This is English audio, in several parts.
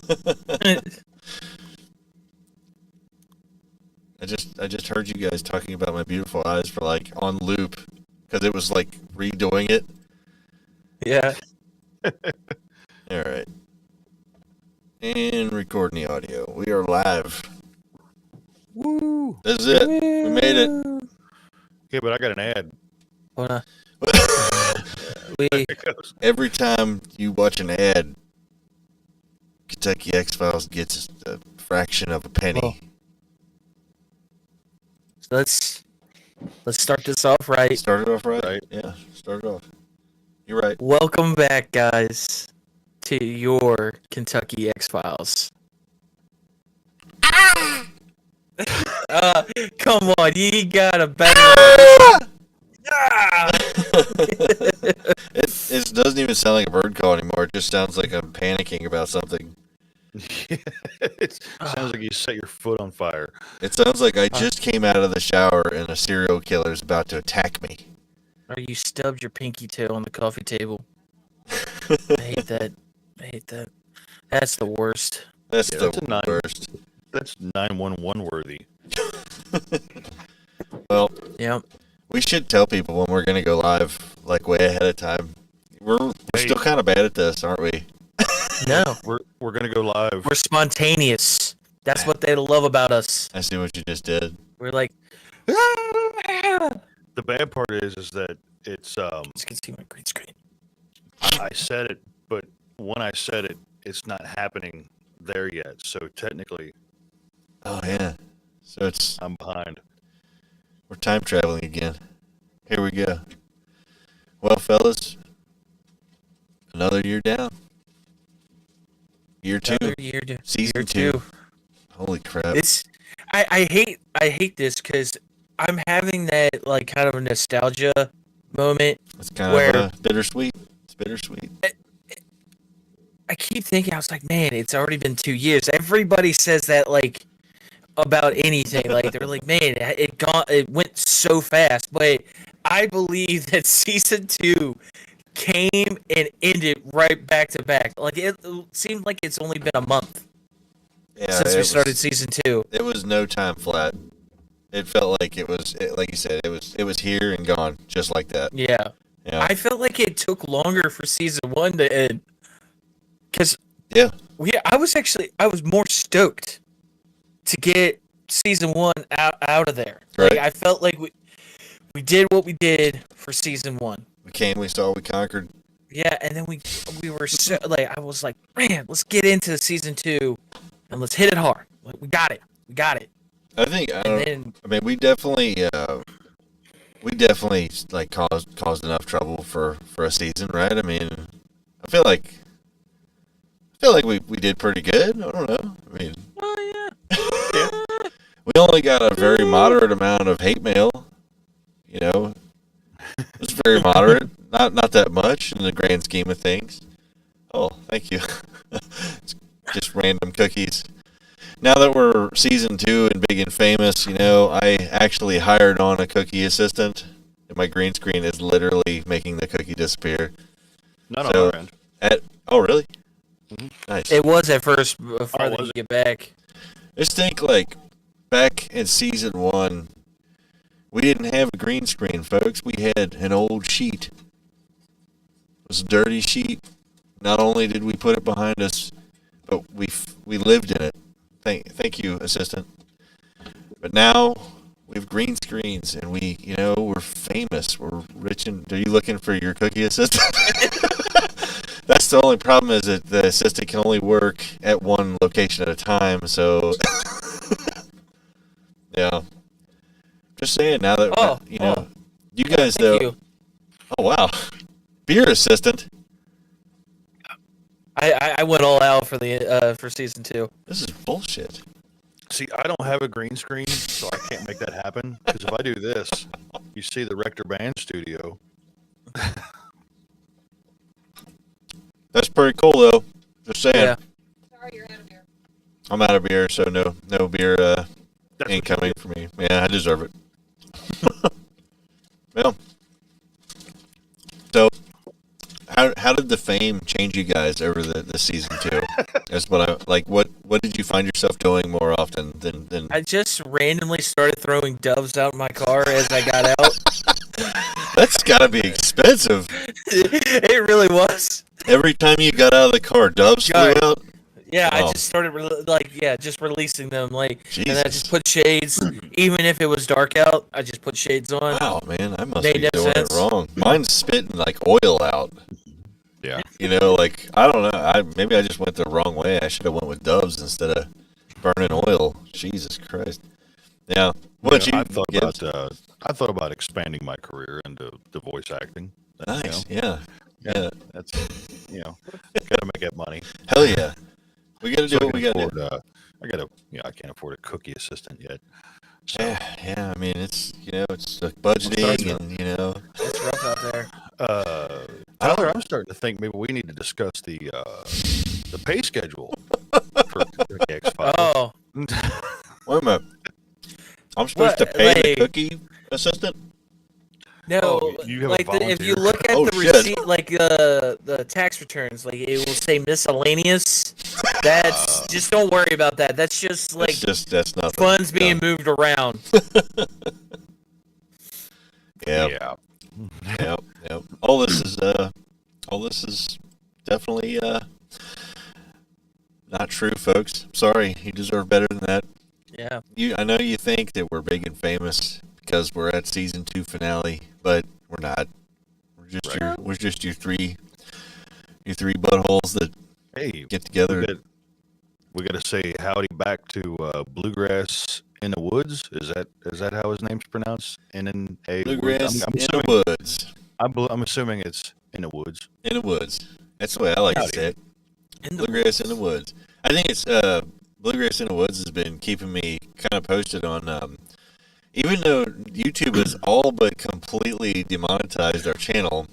I just heard you guys talking about My Beautiful Eyes for like on loop because it was like redoing it. Yeah. All right. And recording the audio. We are live. Woo! This is it. We made it. Okay, but I got an ad. Hold on. We Every time you watch an ad, Kentucky X-Files gets a fraction of a penny. Well, let's start this off right. Started off right? Right. Yeah, started off. You're right. Welcome back, guys, to your Kentucky X-Files. Come on, you got a better. It doesn't even sound like a bird call anymore. It just sounds like I'm panicking about something. It sounds like you set your foot on fire. It sounds like I just came out of the shower and a serial killer is about to attack me. Or you stubbed your pinky toe on the coffee table. I hate that. That's the worst. That's Yeah, the that's a nine. worst. That's 911 worthy. Well, Yep. we should tell people when we're going to go live, like way ahead of time. We're still kind of bad at this, aren't we? No, We're gonna go live. we're spontaneous. That's what they love about us. I see what you just did. We're like, The bad part is that it's you can see my green screen. I said it, but when I said it, it's not happening there yet. So technically, Oh, yeah. So I'm behind. we're time traveling again. Here we go. Well, fellas, another year down. Year two. Another year to Season year two. two. Holy crap. It's I hate this because I'm having that like kind of a nostalgia moment. It's kind where- of bittersweet. It's bittersweet. I keep thinking, I was like, man, it's already been 2 years. Everybody says that like about anything. Like they're like, man, it went so fast. But I believe that season 2 came and ended right back to back. Like it seemed like it's only been a month Yeah, since it we started was, season 2. It was no time flat. It felt like like you said, it was here and gone, just like that. Yeah. Yeah. I felt like it took longer for season 1 to end. Because Yeah. I was more stoked to get season 1 out of there. Right. Like I felt like we did what we did for season 1. We came, we saw, we conquered. Yeah, and then we were so like I was like, man, let's get into season 2 and let's hit it hard. Like, we got it. I think then- I mean we definitely like caused enough trouble for a season, right? I mean, I feel like we did pretty good. I don't know. I mean, Oh yeah. we only got a very moderate amount of hate mail. You know, it's very moderate. Not that much in the grand scheme of things. Oh, thank you. It's just random cookies. Now that we're season 2 and big and famous, you know, I actually hired on a cookie assistant, and my green screen is literally making the cookie disappear. Not So- on our end. Oh, really? Mhm. Nice. It was at first before was you it? get back. Just think, like, back in season 1, we didn't have a green screen, folks. We had an old sheet. It was a dirty sheet. Not only did we put it behind us, but we lived in it. Thank you, assistant. But now we have green screens, and we're famous. We're rich. And are you looking for your cookie assistant? That's the only problem, is that the assistant can only work at one location at a time. So, yeah. Just saying. Now that you guys though. Thank you. Oh wow, beer assistant. I went all out for the for season 2. This is bullshit. See, I don't have a green screen, so I can't make that happen. Because if I do this, you see the Rector Band Studio. That's pretty cool though. Just saying. Yeah. Sorry, you're out of beer. I'm out of beer, so no beer That's what you incoming for me. Yeah, I deserve it. Well, so how did the fame change you guys over the season 2? That's what I like. What did you find yourself doing more often than? I just randomly started throwing doves out in my car as I got out. That's gotta be expensive. It really was. Every time you got out of the car, doves flew God. out. Yeah, I Oh. just started just releasing them, and I Jesus. just put shades. Even if it was dark out, I just put shades on. Wow, man, I must Made be no doing sense. it wrong. Mine's spitting like oil out. Yeah. You know, like I don't know. Maybe I just went the wrong way. I should have went with doves instead of burning oil. Jesus Christ. Yeah. What you? I thought Gibbs? about I thought about expanding my career into voice acting. Nice. You know? Yeah. That's gotta make that money. Hell yeah. We got to do So what we got to do. I can't afford a cookie assistant yet. So Yeah. I mean, it's it's budgeting and It's rough out there. Tyler, I'm starting to think maybe we need to discuss the pay schedule for X Files. Oh, Wait a minute. I'm supposed to What, pay the like- cookie assistant? no! Oh, you have a if you volunteer? look at Oh, the shit. receipt, like the tax returns, like it will say miscellaneous. That's just don't worry about that. That's just like That's nothing. funds being No. moved around. Yeah. Yep. All this is definitely not true, folks. Sorry, you deserve better than that. Yeah. I know you think that we're big and famous because we're at season 2 finale, but we're not. We're just your three buttholes that Hey, get together. we got to say howdy back to Bluegrass in the Woods. Is that how his name's pronounced? N-N-A Bluegrass I'm in assuming, the woods. I'm assuming it's in the woods. In the woods. That's the way I like Howdy. to say it. In the Bluegrass in the woods. I think it's Bluegrass in the Woods has been keeping me kind of posted on. Even though YouTube has all but completely demonetized our channel,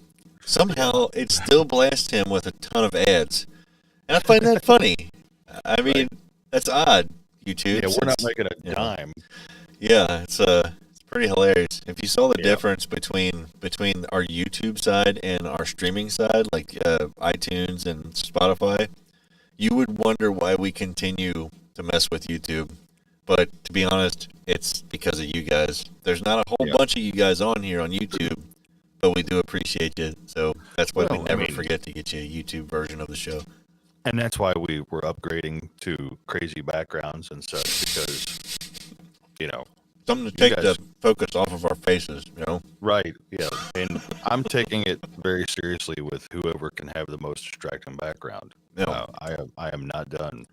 somehow it still blasts him with a ton of ads, and I find that funny. I mean, that's odd. YouTube. Yeah, we're not since- making a yeah. dime. Yeah, it's pretty hilarious. If you saw the Yeah. difference between our YouTube side and our streaming side, like iTunes and Spotify, you would wonder why we continue to mess with YouTube. But to be honest, it's because of you guys. There's not a whole Yeah. bunch of you guys on here on YouTube, but we do appreciate you. So that's why Well, we I never mean- forget to get you a YouTube version of the show. And that's why we were upgrading to crazy backgrounds and such because, Something to You take guys- the focus off of our faces, right, yeah. And I'm taking it very seriously with whoever can have the most distracting background. No. I am not done.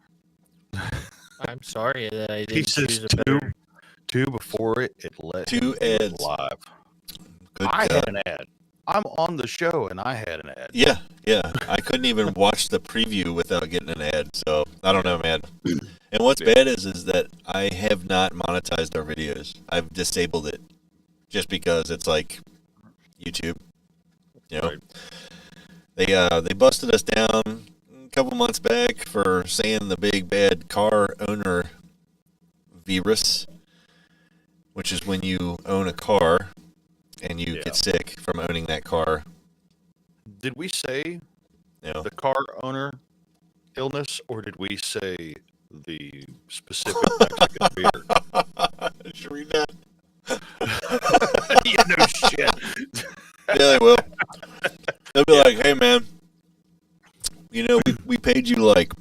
I'm sorry that I He didn't says choose a better. two before it let Two him do it ads. live. Good I God. had an ad. I'm on the show and I had an ad. Yeah. I couldn't even watch the preview without getting an ad. So I don't know, man. And what's bad is that I have not monetized our videos. I've disabled it just because it's like YouTube. Right. They busted us down a couple months back for saying the big bad car owner virus, which is when you own a car and you Yeah. get sick from owning that car. Did we say You know. the car owner illness or did we say the specific Mexican beer? Did you read that? Yeah, no shit. Yeah, they will. They'll be like, "Hey, man, we paid you like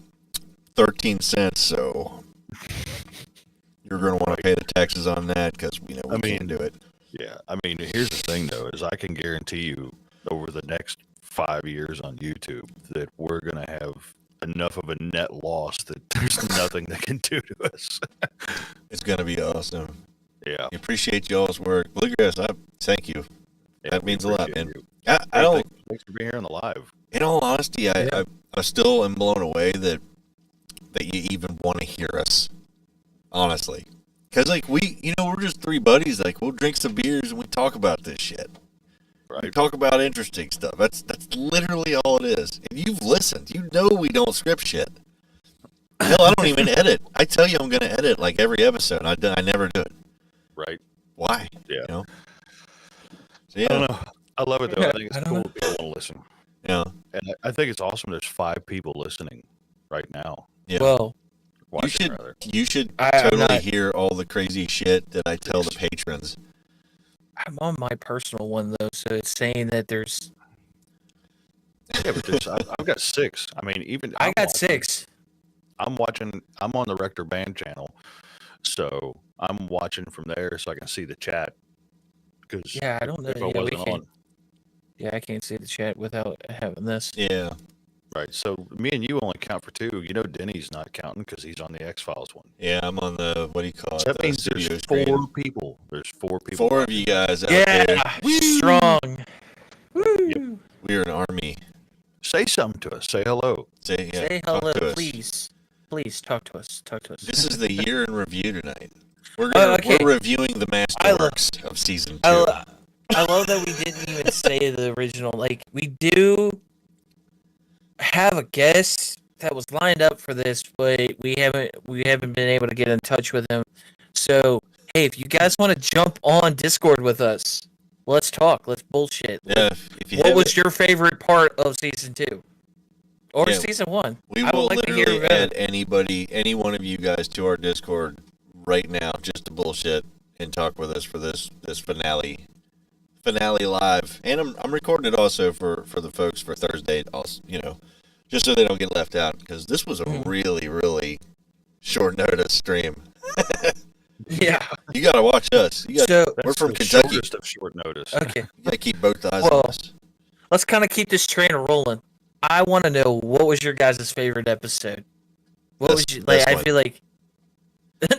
13 cents, so you're going to want to pay the taxes on that because we I mean, can't do it." Yeah, I mean, here's the thing though, is I can guarantee you over the next 5 years on YouTube that we're gonna have enough of a net loss that there's nothing they can do to us. It's going to be awesome. Yeah, We appreciate y'all's work. Bluegrass, I thank you. yeah, That we means a lot, appreciate man. you. I Hey, don't. Thanks for being here on the live. In all honesty, I still am blown away that you even want to hear us. Honestly, because like we're just three buddies. Like we'll drink some beers and we talk about this shit. We Right. talk about interesting stuff. That's literally all it is. And you've listened. You know we don't script shit. Hell, I don't even edit. I tell you I'm going to edit like every episode. I never do it. Right. Why? Yeah. So I yeah. don't know. I love it though. I think I it's don't cool know. that people want to listen. Yeah. And I think it's awesome there's 5 people listening right now. Yeah. Well, Watching, rather. You should I'm totally not- hear all the crazy shit that I tell the patrons. I'm on my personal one though, so it's saying that there's. Yeah, but I've got 6. I mean, even I I'm got watching- 6. I'm watching. I'm on the Rector Band channel, so I'm watching from there so I can see the chat. Because Yeah, I don't know. if I Yeah, we wasn't can't. on, Yeah, I can't see the chat without having this. Yeah. right? So me and you only count for 2. You know, Denny's not counting because he's on the X Files one. Yeah, I'm on the, what do you call it? So that the means there's studio 4 screen. people. There's 4 people. 4 of you guys out there. Yeah, strong. Woo! We're an army. Say something to us. Say hello. Say, yeah, Say talk hello, to us. please. Please talk to us. Talk to us. This is the year in review tonight. Oh, okay. We're reviewing the masterworks of season 2. I love that we didn't even say the original. Like, we do have a guest that was lined up for this, but we haven't been able to get in touch with him. So, hey, if you guys want to jump on Discord with us, let's talk. Let's bullshit. Yeah, if you What haven't- was your favorite part of season 2? Or Yeah, season 1? we I would will like to hear literally about add it. any one of you guys to our Discord right now just to bullshit and talk with us for this finale live. And I'm recording it also for the folks for Thursday also, just so they don't get left out, because this was a really, really short notice stream. Yeah. You gotta watch us. So, We're from the Kentucky. shortest of short notice. okay. You gotta keep both eyes Well, on us. Let's kind of keep this train rolling. I want to know, what was your guys' favorite episode? What was you, like? This I one. feel like No,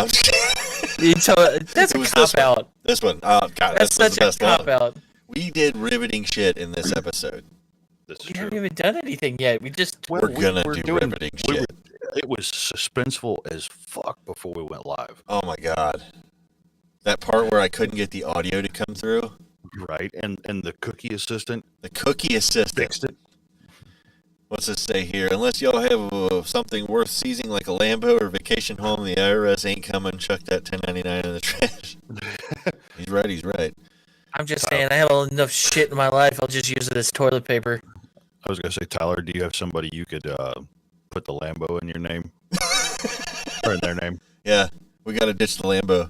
I'm just kidding. that's It a was cop this one. out. This one. Oh God, That's this was such the a best cop one. out. We did riveting shit in this episode. This is We true. haven't even done anything yet. We just Well, We're gonna were do riveting we shit. It was suspenseful as fuck before we went live, Oh my God, that part where I couldn't get the audio to come through. right? And the cookie assistant The cookie assistant. fixed it. What's it say here? Unless y'all have something worth seizing like a Lambo or vacation home, the IRS ain't coming. Chuck that 1099 in the trash. He's right. I'm just saying, I have enough shit in my life. I'll just use it as toilet paper. I was gonna say, Tyler, do you have somebody you could put the Lambo in your name or in their name? Yeah, we gotta ditch the Lambo.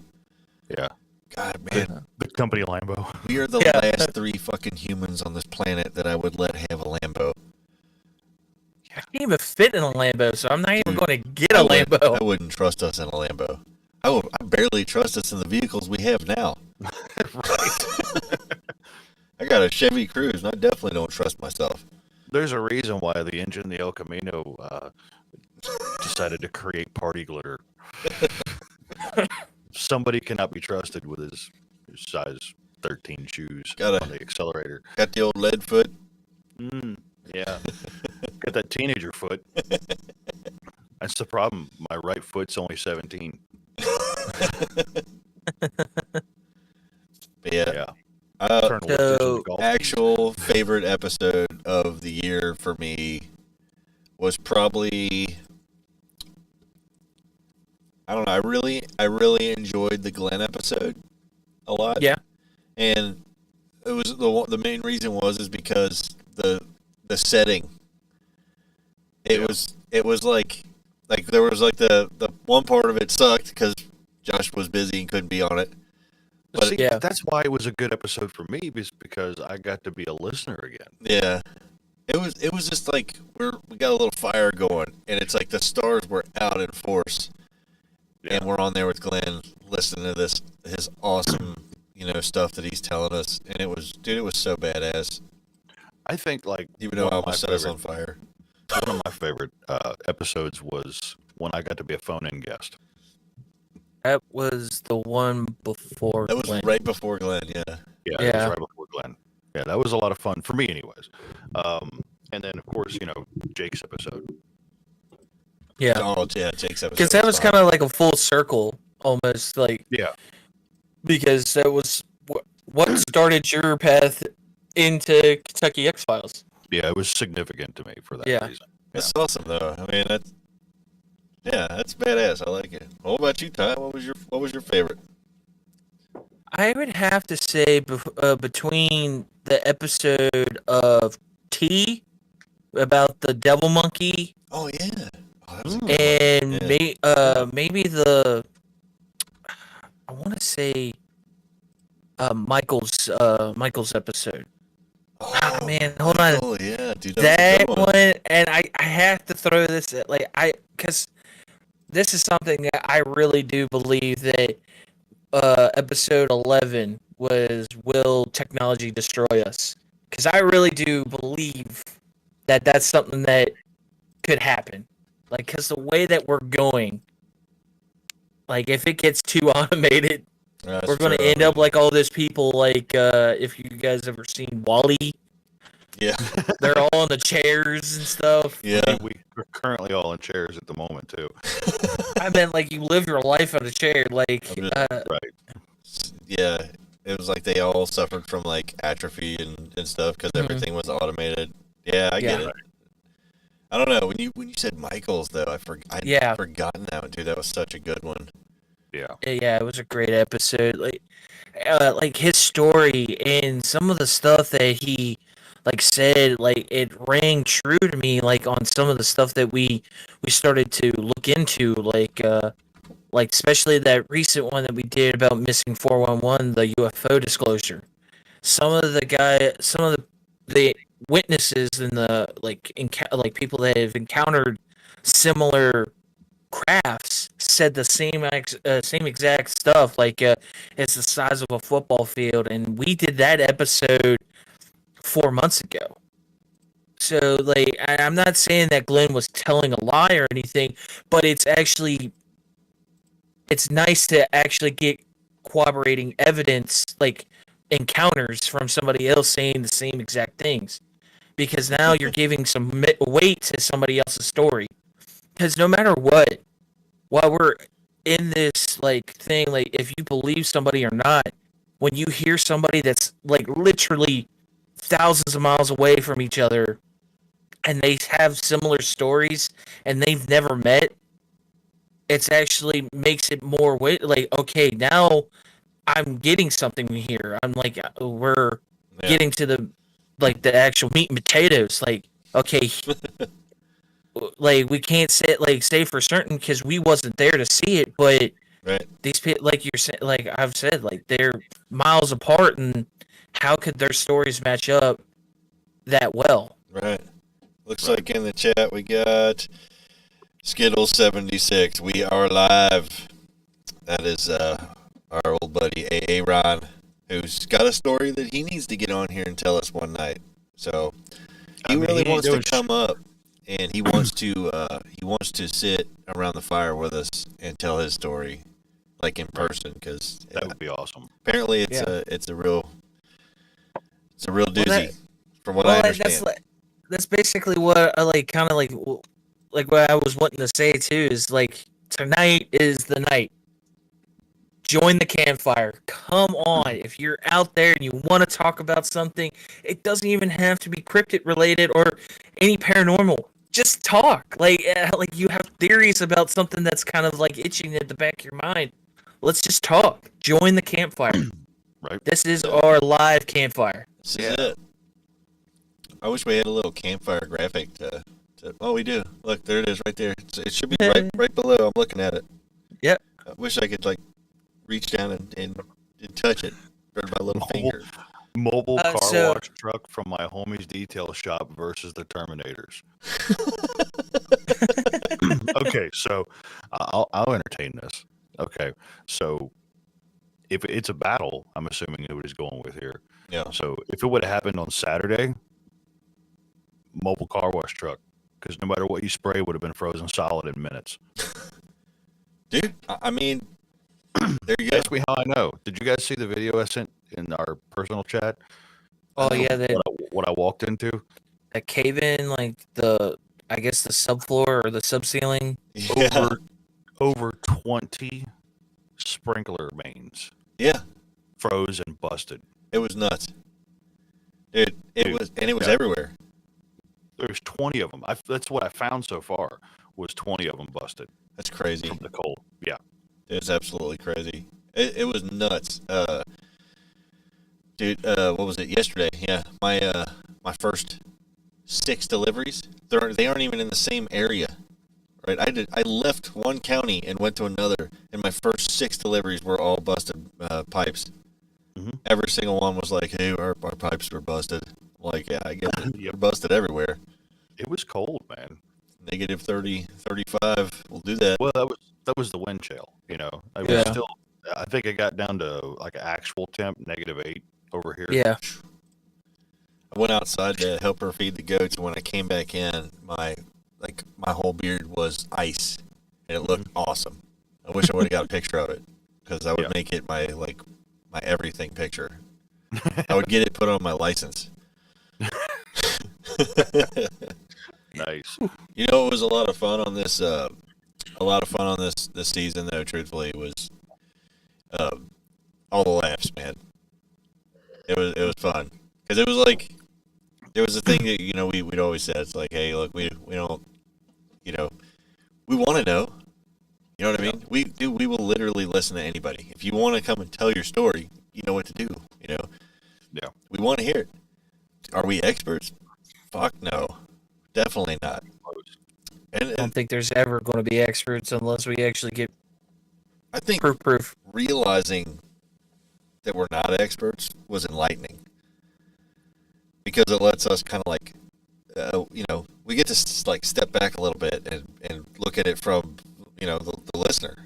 Yeah, God, man, the company Lambo. we are the Yeah. last 3 fucking humans on this planet that I would let have a Lambo. I can't even fit in a Lambo, so I'm not even Dude, going to get a Lambo. I wouldn't trust us in a Lambo. I barely trust us in the vehicles we have now. I got a Chevy Cruze, and I definitely don't trust myself. There's a reason why the engine, the El Camino, decided to create party glitter. Somebody cannot be trusted with his size 13 shoes Gotta- on the accelerator. Got the old lead foot. Yeah. Got that teenager foot. That's the problem. My right foot's only 17. But yeah. Yeah. Uh, Turn left into So- the golf. actual favorite episode of the year for me was probably, I don't know. I really enjoyed the Glenn episode a lot. Yeah. And it was the main reason is because the setting. It was like there was like the one part of it sucked because Josh was busy and couldn't be on it. But See, yeah. that's why it was a good episode for me, is because I got to be a listener again. Yeah. It was just like we got a little fire going, and it's like the stars were out in force, and we're on there with Glenn listening to his awesome stuff that he's telling us, and it was so badass. I think Even though I almost set us on fire. one of my favorite episodes was when I got to be a phone-in guest. That was the one before. That was Glenn. right before Glenn. Yeah. Yeah, it Yeah. was right before Glenn. Yeah, that was a lot of fun for me, anyways. And then of course, Jake's episode. Yeah. Oh yeah, Jake's episode. Because that was kind of like a full circle, almost like. Yeah. Because that was what started your path into Kentucky X Files. Yeah, it was significant to me for that Yeah. reason. That's awesome though. I mean that's badass. I like it. What about you, Ty? What was your favorite? I would have to say between the episode of T about the devil monkey Oh yeah. Oh, that was a good one. and Yeah. maybe the I want to say Michael's episode. Ah, Oh, man, hold on. Michael, yeah, dude, that was a That good one. one, and I have to throw this at, like, because this is something that I really do believe that episode 11 was will technology destroy us? Because I really do believe that that's something that could happen. Like, because the way that we're going, like, if it gets too automated, That's we're going to true. end up like all those people, like, if you guys ever seen Wally, Yeah, they're all in the chairs and stuff. yeah, We're currently all in chairs at the moment too. I meant, like, you live your life on a chair. Like, I'm just- Right. yeah. It was like they all suffered from like atrophy and stuff because Mhm. everything was automated. Yeah, I get Yeah. it. I don't know when you said Michael's though, I'd Yeah. forgotten that one, dude. That was such a good one. Yeah. yeah, it was a great episode. Like his story and some of the stuff that he like said, like it rang true to me. Like on some of the stuff that we started to look into, like especially that recent one that we did about missing 411, the UFO disclosure. Some of the witnesses and the like people that have encountered similar crafts said the same exact stuff. Like it's the size of a football field, and we did that episode 4 months ago. So like I'm not saying that Glenn was telling a lie or anything, but it's nice to actually get corroborating evidence, like encounters from somebody else saying the same exact things, because now you're giving some weight to somebody else's story. Because no matter what, while we're in this like thing, like if you believe somebody or not, when you hear somebody that's like literally thousands of miles away from each other and they have similar stories and they've never met, it's actually makes it more weight. Like, okay, now I'm getting something here. I'm like, we're Yeah. getting to the actual meat and potatoes. Like, okay, like we can't say for certain because we wasn't there to see it, but Right. these people, like you're saying, like I've said, like they're miles apart, and how could their stories match up that well? Right. Looks like in the chat we got Skittle76. We are live. That is our old buddy AA Ron, who's got a story that he needs to get on here and tell us one night. So he really he wants to knows- come up, and he wants to sit around the fire with us and tell his story, like in person, because That would be awesome. apparently Yeah. it's a real doozy, that- from what I understand. That's basically what I like, kind of like what I was wanting to say too. Is like tonight is the night. Join the campfire. Come on. If you're out there and you want to talk about something, it doesn't even have to be cryptid related or any paranormal. Just talk. Like you have theories about something that's kind of like itching at the back of your mind. Let's just talk. Join the campfire. Right. This is our live campfire. This is it. I wish we had a little campfire graphic to oh, we do. Look, there it is right there. It should be right below. I'm looking at it. Yep. I wish I could like reach down and touch it. Burn my little finger. Mobile car so- wash truck from my homie's detail shop versus the Terminators. Okay, so I'll entertain this. Okay, so if it's a battle, I'm assuming it is going with here. Yeah. So if it would have happened on Saturday, mobile car wash truck, because no matter what you spray, would have been frozen solid in minutes. Dude, I mean, there you go. Ask me how I know. Did you guys see the video I sent in our personal chat? Oh yeah, that What I walked into? that cave in, like I guess the subfloor or the subceiling. Yeah. Over 20 sprinkler mains Yeah. froze and busted. It was nuts. Dude, it Dude, was yeah. everywhere. There's 20 of them. That's what I found so far was 20 of them busted That's crazy. from the cold. Yeah. It's absolutely crazy. It was nuts. Dude, what was it? Yesterday, yeah. My first 6 deliveries. They aren't even in the same area. Right? I left one county and went to another, and my first 6 deliveries were all busted pipes. Mhm. Every single one was like, "Hey, our pipes were busted." I'm like, yeah, I get it. Yep. They're busted everywhere. It was cold, man. Negative 30, 35. We'll do that. Well, that was the wind chill. You know, I was Yeah. still. I think it got down to like an actual temp -8 over here. Yeah. I went outside to help her feed the goats, and when I came back in, my whole beard was ice, and it looked awesome. I wish I would have got a picture of it, because I would Yeah. make it my everything picture. I would get it put on my license. Nice. You know, it was a lot of fun on this. This season, though. Truthfully, was all the laughs, man. It was fun because it was like there was a thing that we'd always said. It's like, hey, look, we don't, we want to know. You know what I mean? We will literally listen to anybody. If you want to come and tell your story, you know what to do. Yeah. We want to hear it. Are we experts? Fuck no, definitely not. I don't And think there's ever going to be experts unless we actually get I think proof. realizing that we're not experts was enlightening because it lets us kind of like, we get to like step back a little bit and look at it from, the listener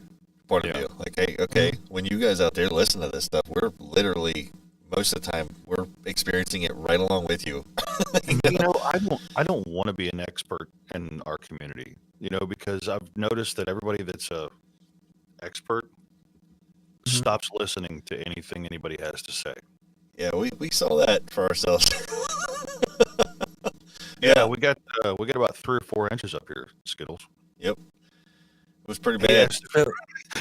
point of Yeah. view. Like, hey, okay, when you guys out there listen to this stuff, we're literally most of the time we're experiencing it right along with you. I don't want to be an expert in our community, because I've noticed that everybody that's a expert stops listening to anything anybody has to say. Yeah, we saw that for ourselves. Yeah, we got about 3 or 4 inches up here, Skittles. Yep. It was pretty He bad. asked So,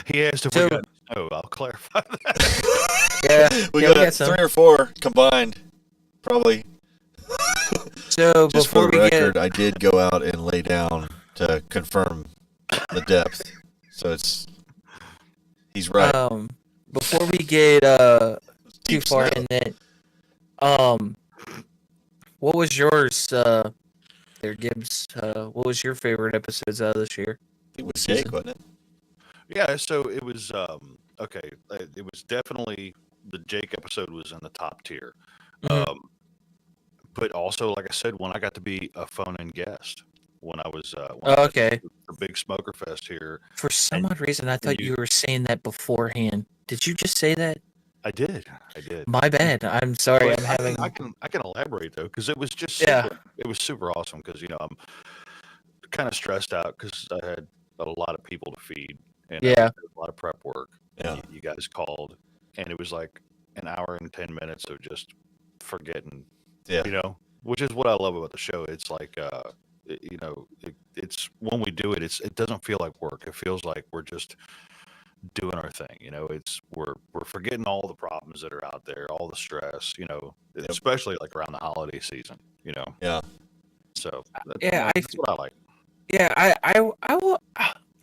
he asked if we got snow. I'll clarify that. yeah, We yeah, got some. 3 or 4 combined, probably. So Just for before the we record, get, I did go out and lay down to confirm the depth. So he's right. before we get too Deep far snow. in that, what was yours, there, Gibbs? What was your favorite episodes out of this year? It was Jake, wasn't it? Yeah, so it was okay. It was definitely the Jake episode was in the top tier. Mhm. But also, like I said, when I got to be a phone-in guest when I was Oh, okay. the big Smoker Fest here, For some and odd reason, I thought you were saying that beforehand. Did you just say that? I did. My bad. I'm sorry. But I'm having. I can elaborate though, because it was just Yeah. it was super awesome because I'm kind of stressed out because I had a lot of people to feed and I Yeah. had a lot of prep work. Yeah. And you guys called, and it was like an hour and 10 minutes of just forgetting, Yeah. which is what I love about the show. It's like it's when we do it, it doesn't feel like work. It feels like we're just doing our thing. It's we're forgetting all the problems that are out there, all the stress, especially like around the holiday season, Yeah. So Yeah, that's what I like. Yeah, I will.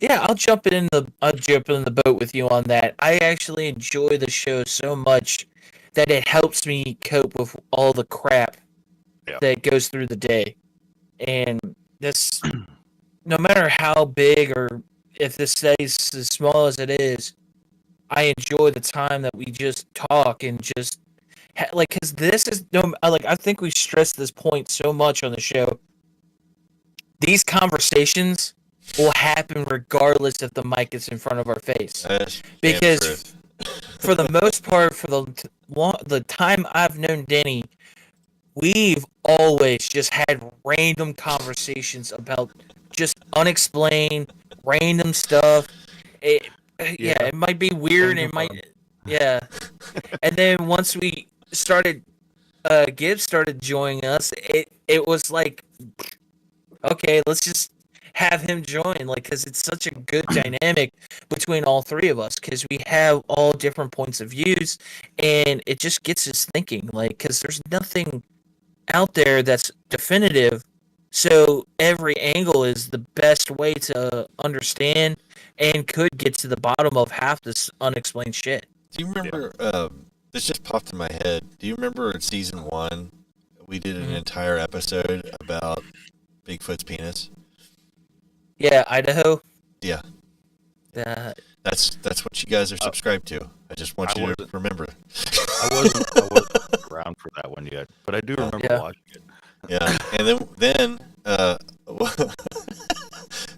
Yeah, I'll jump in the boat with you on that. I actually enjoy the show so much that it helps me cope with all the crap Yeah. that goes through the day. And this, no matter how big or if this stays as small as it is, I enjoy the time that we just talk and just because this is no like I think we stress this point so much on the show. These conversations will happen regardless if the mic is in front of our face. That's Because damn truth. for the most part, for the time I've known Denny, we've always just had random conversations about just unexplained, random stuff. Yeah. It might be weird. Random It might, fun. yeah. And then once we started, Gibbs started joining us. It was like, okay, let's just have him join, like, because it's such a good dynamic between all 3 of us, because we have all different points of views, and it just gets us thinking, like, because there's nothing out there that's definitive, so every angle is the best way to understand and could get to the bottom of half this unexplained shit. Do you remember? This just popped in my head. Do you remember in season 1 we did an Mhm. entire episode about Bigfoot's penis. Yeah, Idaho. Yeah. Uh, That's what you guys are subscribed to. I just want I you to wasn't- remember. I wasn't around for that one yet, but I do remember Yeah. watching it. Yeah, and then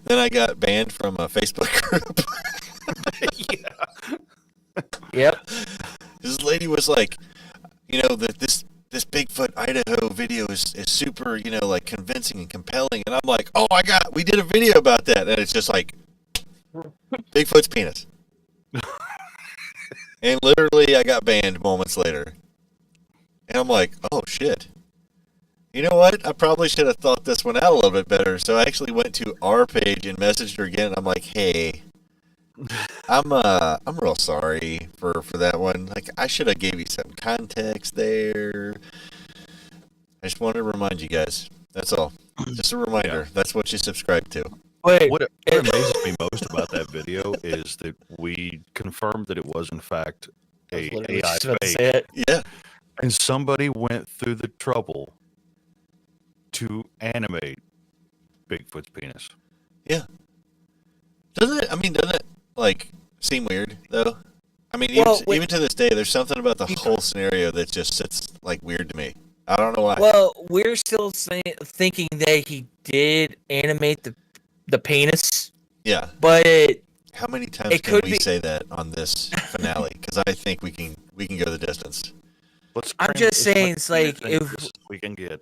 then I got banned from a Facebook group. yep. This lady was like, this Bigfoot Idaho video is super, like convincing and compelling, and I'm like, oh my god, we did a video about that, and it's just like Bigfoot's penis, and literally I got banned moments later, and I'm like, oh shit. You know what? I probably should have thought this one out a little bit better. So I actually went to our page and messaged her again. I'm like, hey, I'm real sorry for that one. Like, I should have gave you some context there. I just wanted to remind you guys. That's all. Just a reminder. That's what you subscribe to. Wait. What amazes me most about that video is that we confirmed that it was in fact I was a literally AI just about to fake, say it. Yeah. and somebody went through the trouble to animate Bigfoot's penis. Yeah. Doesn't it like seem weird though? I mean, Well, even to this day, there's something about the whole scenario that just sits like weird to me. I don't know why. Well, we're still thinking that he did animate the penis, Yeah. but How many times It can could we be- say that on this finale? Because I think we can go the distance. Let's I'm cram just as much saying, it's like, penis in if- as we can get.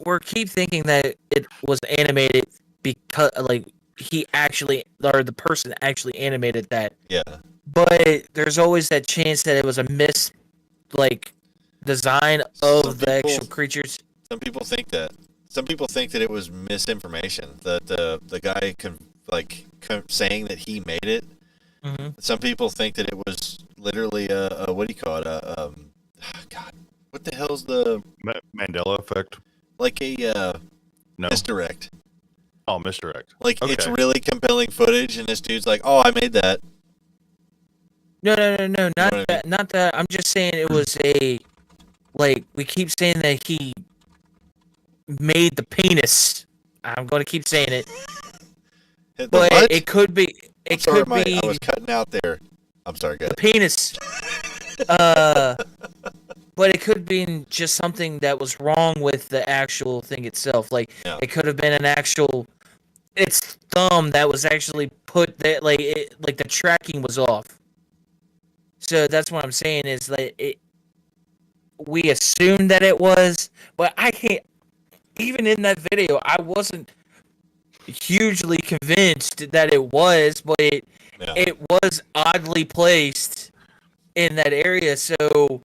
we're keep thinking that it was animated because like he actually or the person actually animated that. Yeah. But there's always that chance that it was a design of Some the actual people- creatures. Some people think that. Some people think that it was misinformation. That the guy saying that he made it. Mm-hmm. Some people think that it was literally a what do you call it? God, what the hell's the Mandela effect? like a No. misdirect? Oh, misdirect. Like it's Okay. really compelling footage, and this dude's like, "Oh, I made that." No, not what I mean? that. Not that. I'm just saying it was a we keep saying that he made the penis. I'm going to keep saying it, The but what? it could be. It Sorry, could be I was cutting out there. I'm sorry, guys. the penis. But it could be just something that was wrong with the actual thing itself. Like Yeah. it could have been an actual. Its thumb that was actually put there, like the tracking was off. So that's what I'm saying is we assumed that it was, but I can't. Even in that video, I wasn't hugely convinced that it was, but Yeah. it was oddly placed in that area. So,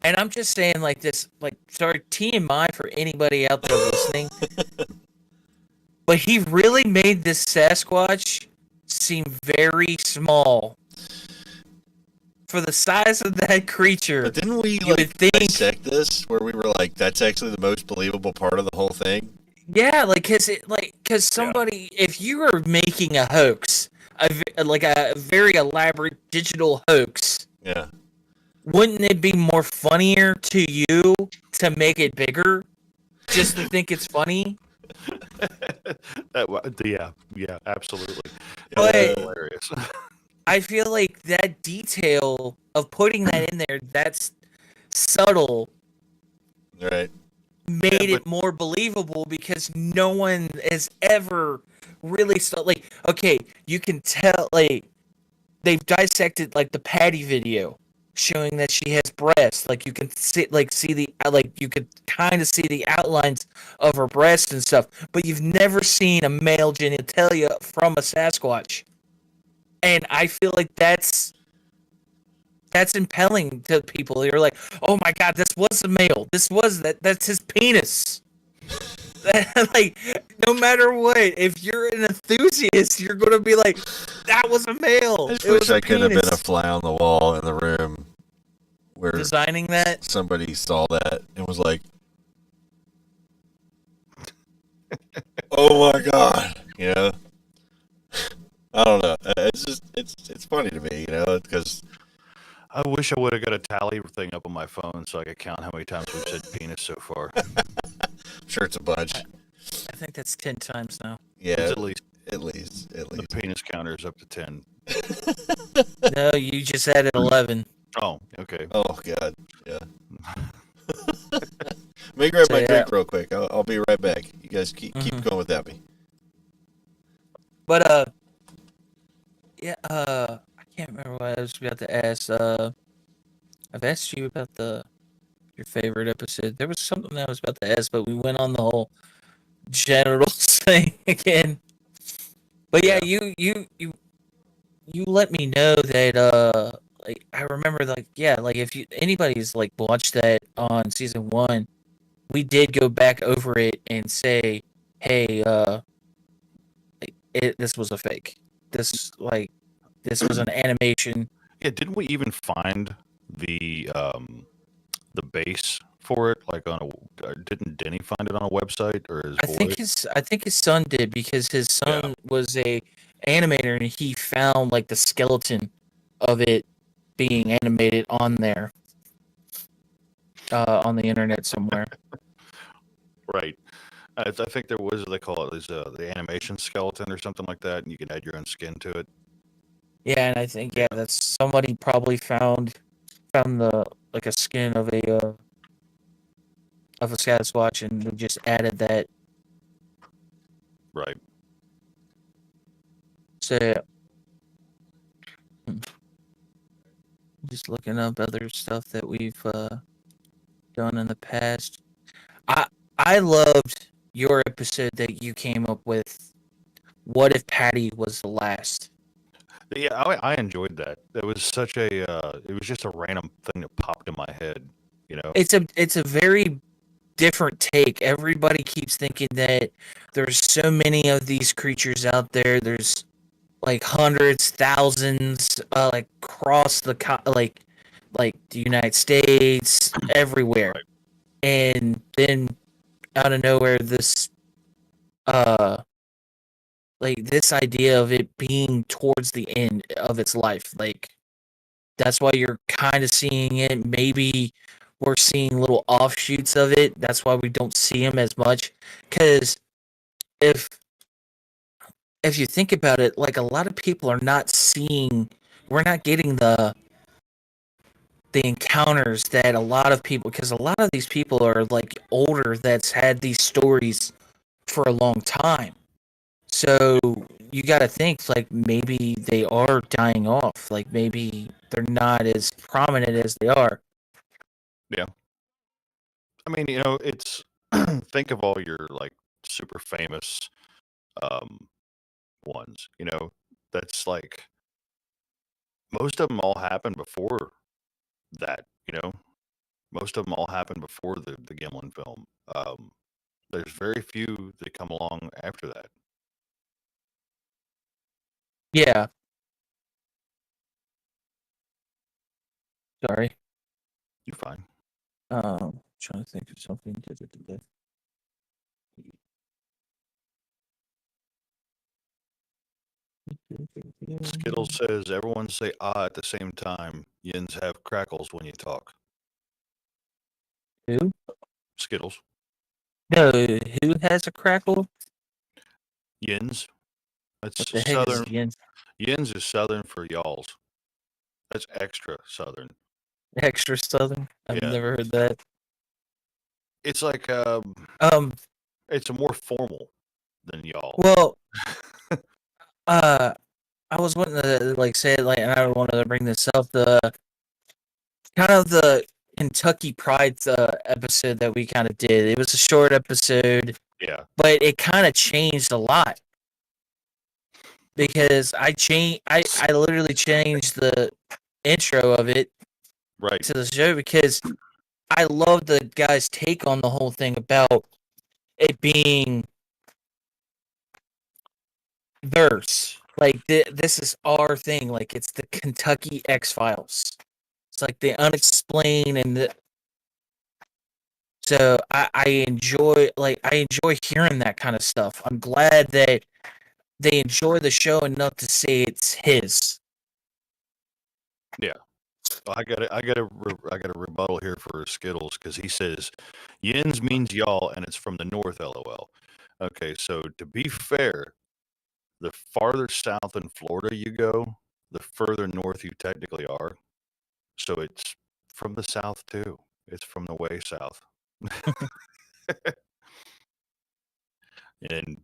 and I'm just saying sorry, TMI for anybody out there listening. But he really made this Sasquatch seem very small. For the size of that creature. But didn't we You would think- dissect this where we were like, "That's actually the most believable part of the whole thing"? Yeah, cause somebody, if you were making a hoax, a very elaborate digital hoax, Yeah. wouldn't it be more funnier to you to make it bigger, just to think it's funny? Yeah, absolutely. But- Hilarious. I feel like that detail of putting that in there, that's subtle, Right. made Yeah, it more believable because no one has ever really okay, you can tell they've dissected the Patty video showing that she has breasts, you can see the you could kind of see the outlines of her breasts and stuff, but you've never seen a male genitalia from a Sasquatch. And I feel like that's impelling to people. You're like, oh my god, this was a male. That's his penis. No matter what, if you're an enthusiast, you're gonna be like, that was a male. I just It was wish a I could have been a penis." fly on the wall in the room where Designing that. somebody saw that and was like, "Oh my god!" You know. I don't know. It's just it's funny to me, because I wish I would have got a tally thing up on my phone so I could count how many times we've said penis so far. I'm sure it's a bunch. I think that's 10 times now. Yeah, It's at least at least. the penis counter is up to 10. No, you just added 11. Oh, okay. Oh God, yeah. Let me grab So, my yeah. drink real quick. I'll be right back. You guys keep Mhm. going without me. But yeah, I can't remember what I was about to ask. I've asked you about your favorite episode. There was something I was about to ask, but we went on the whole genitals thing again. But yeah, you let me know that like I remember like yeah, like if anybody's like watched that on season 1, we did go back over it and say, hey, this was a fake. This was an animation. Yeah, didn't we even find the base for it? Like didn't Denny find it on a website or his boy? I think his son did because his son was a animator and he found like the skeleton of it being animated on there on the internet somewhere. Right. I think there was, they call it, is the animation skeleton or something like that, and you can add your own skin to it. Yeah, and I think that's somebody probably found the like a skin of a Sasquatch and they just added that. Right. So just looking up other stuff that we've done in the past. I loved your episode that you came up with. What if Patty was the last? Yeah, I enjoyed that. It was such a, it was just a random thing that popped in my head, you know? It's a very different take. Everybody keeps thinking that there's so many of these creatures out there. There's like hundreds, thousands, like across the like the United States, everywhere. Right. And then out of nowhere, this like this idea of it being towards the end of its life, like that's why you're kind of seeing it. Maybe we're seeing little offshoots of it. That's why we don't see them as much. Because if you think about it, like a lot of people are not seeing, we're not getting the encounters that a lot of people, because a lot of these people are like older that's had these stories for a long time. So you got to think like maybe they are dying off. Like maybe they're not as prominent as they are. I mean, you know, it's, think of all your, like, super famous um, ones, you know? That's like, most of them all happened before that, you know? Most of them all happened before the Gimlin film. There's very few that come along after that. Yeah. Sorry. You're fine. Trying to think of something. Skittles says, everyone say ah at the same time. Yins have crackles when you talk. Who? Skittles. No, who has a crackle? Yins. That's What the heck is southern. Yin? Yins is southern for y'alls. That's extra southern. Extra southern? I've Yeah. never heard that. It's like Um, it's more formal than y'all. well, I was wanting to like say it like, and I wanted to bring this up. The kind of the Kentucky Pride episode that we kind of did. It was a short episode, Yeah. but it kind of changed a lot because I literally changed the intro of it Right. to the show because I love the guy's take on the whole thing about it being theirs. Like this is our thing. Like it's the Kentucky X-Files. It's like the unexplained and the. So I enjoy hearing that kind of stuff. I'm glad that they enjoy the show enough to say it's his. Yeah. I got a rebuttal here for Skittles because he says yins means y'all and it's from the north. LOL. Okay, so to be fair, the farther south in Florida you go, the further north you technically are. So it's from the south too. It's from the way south. And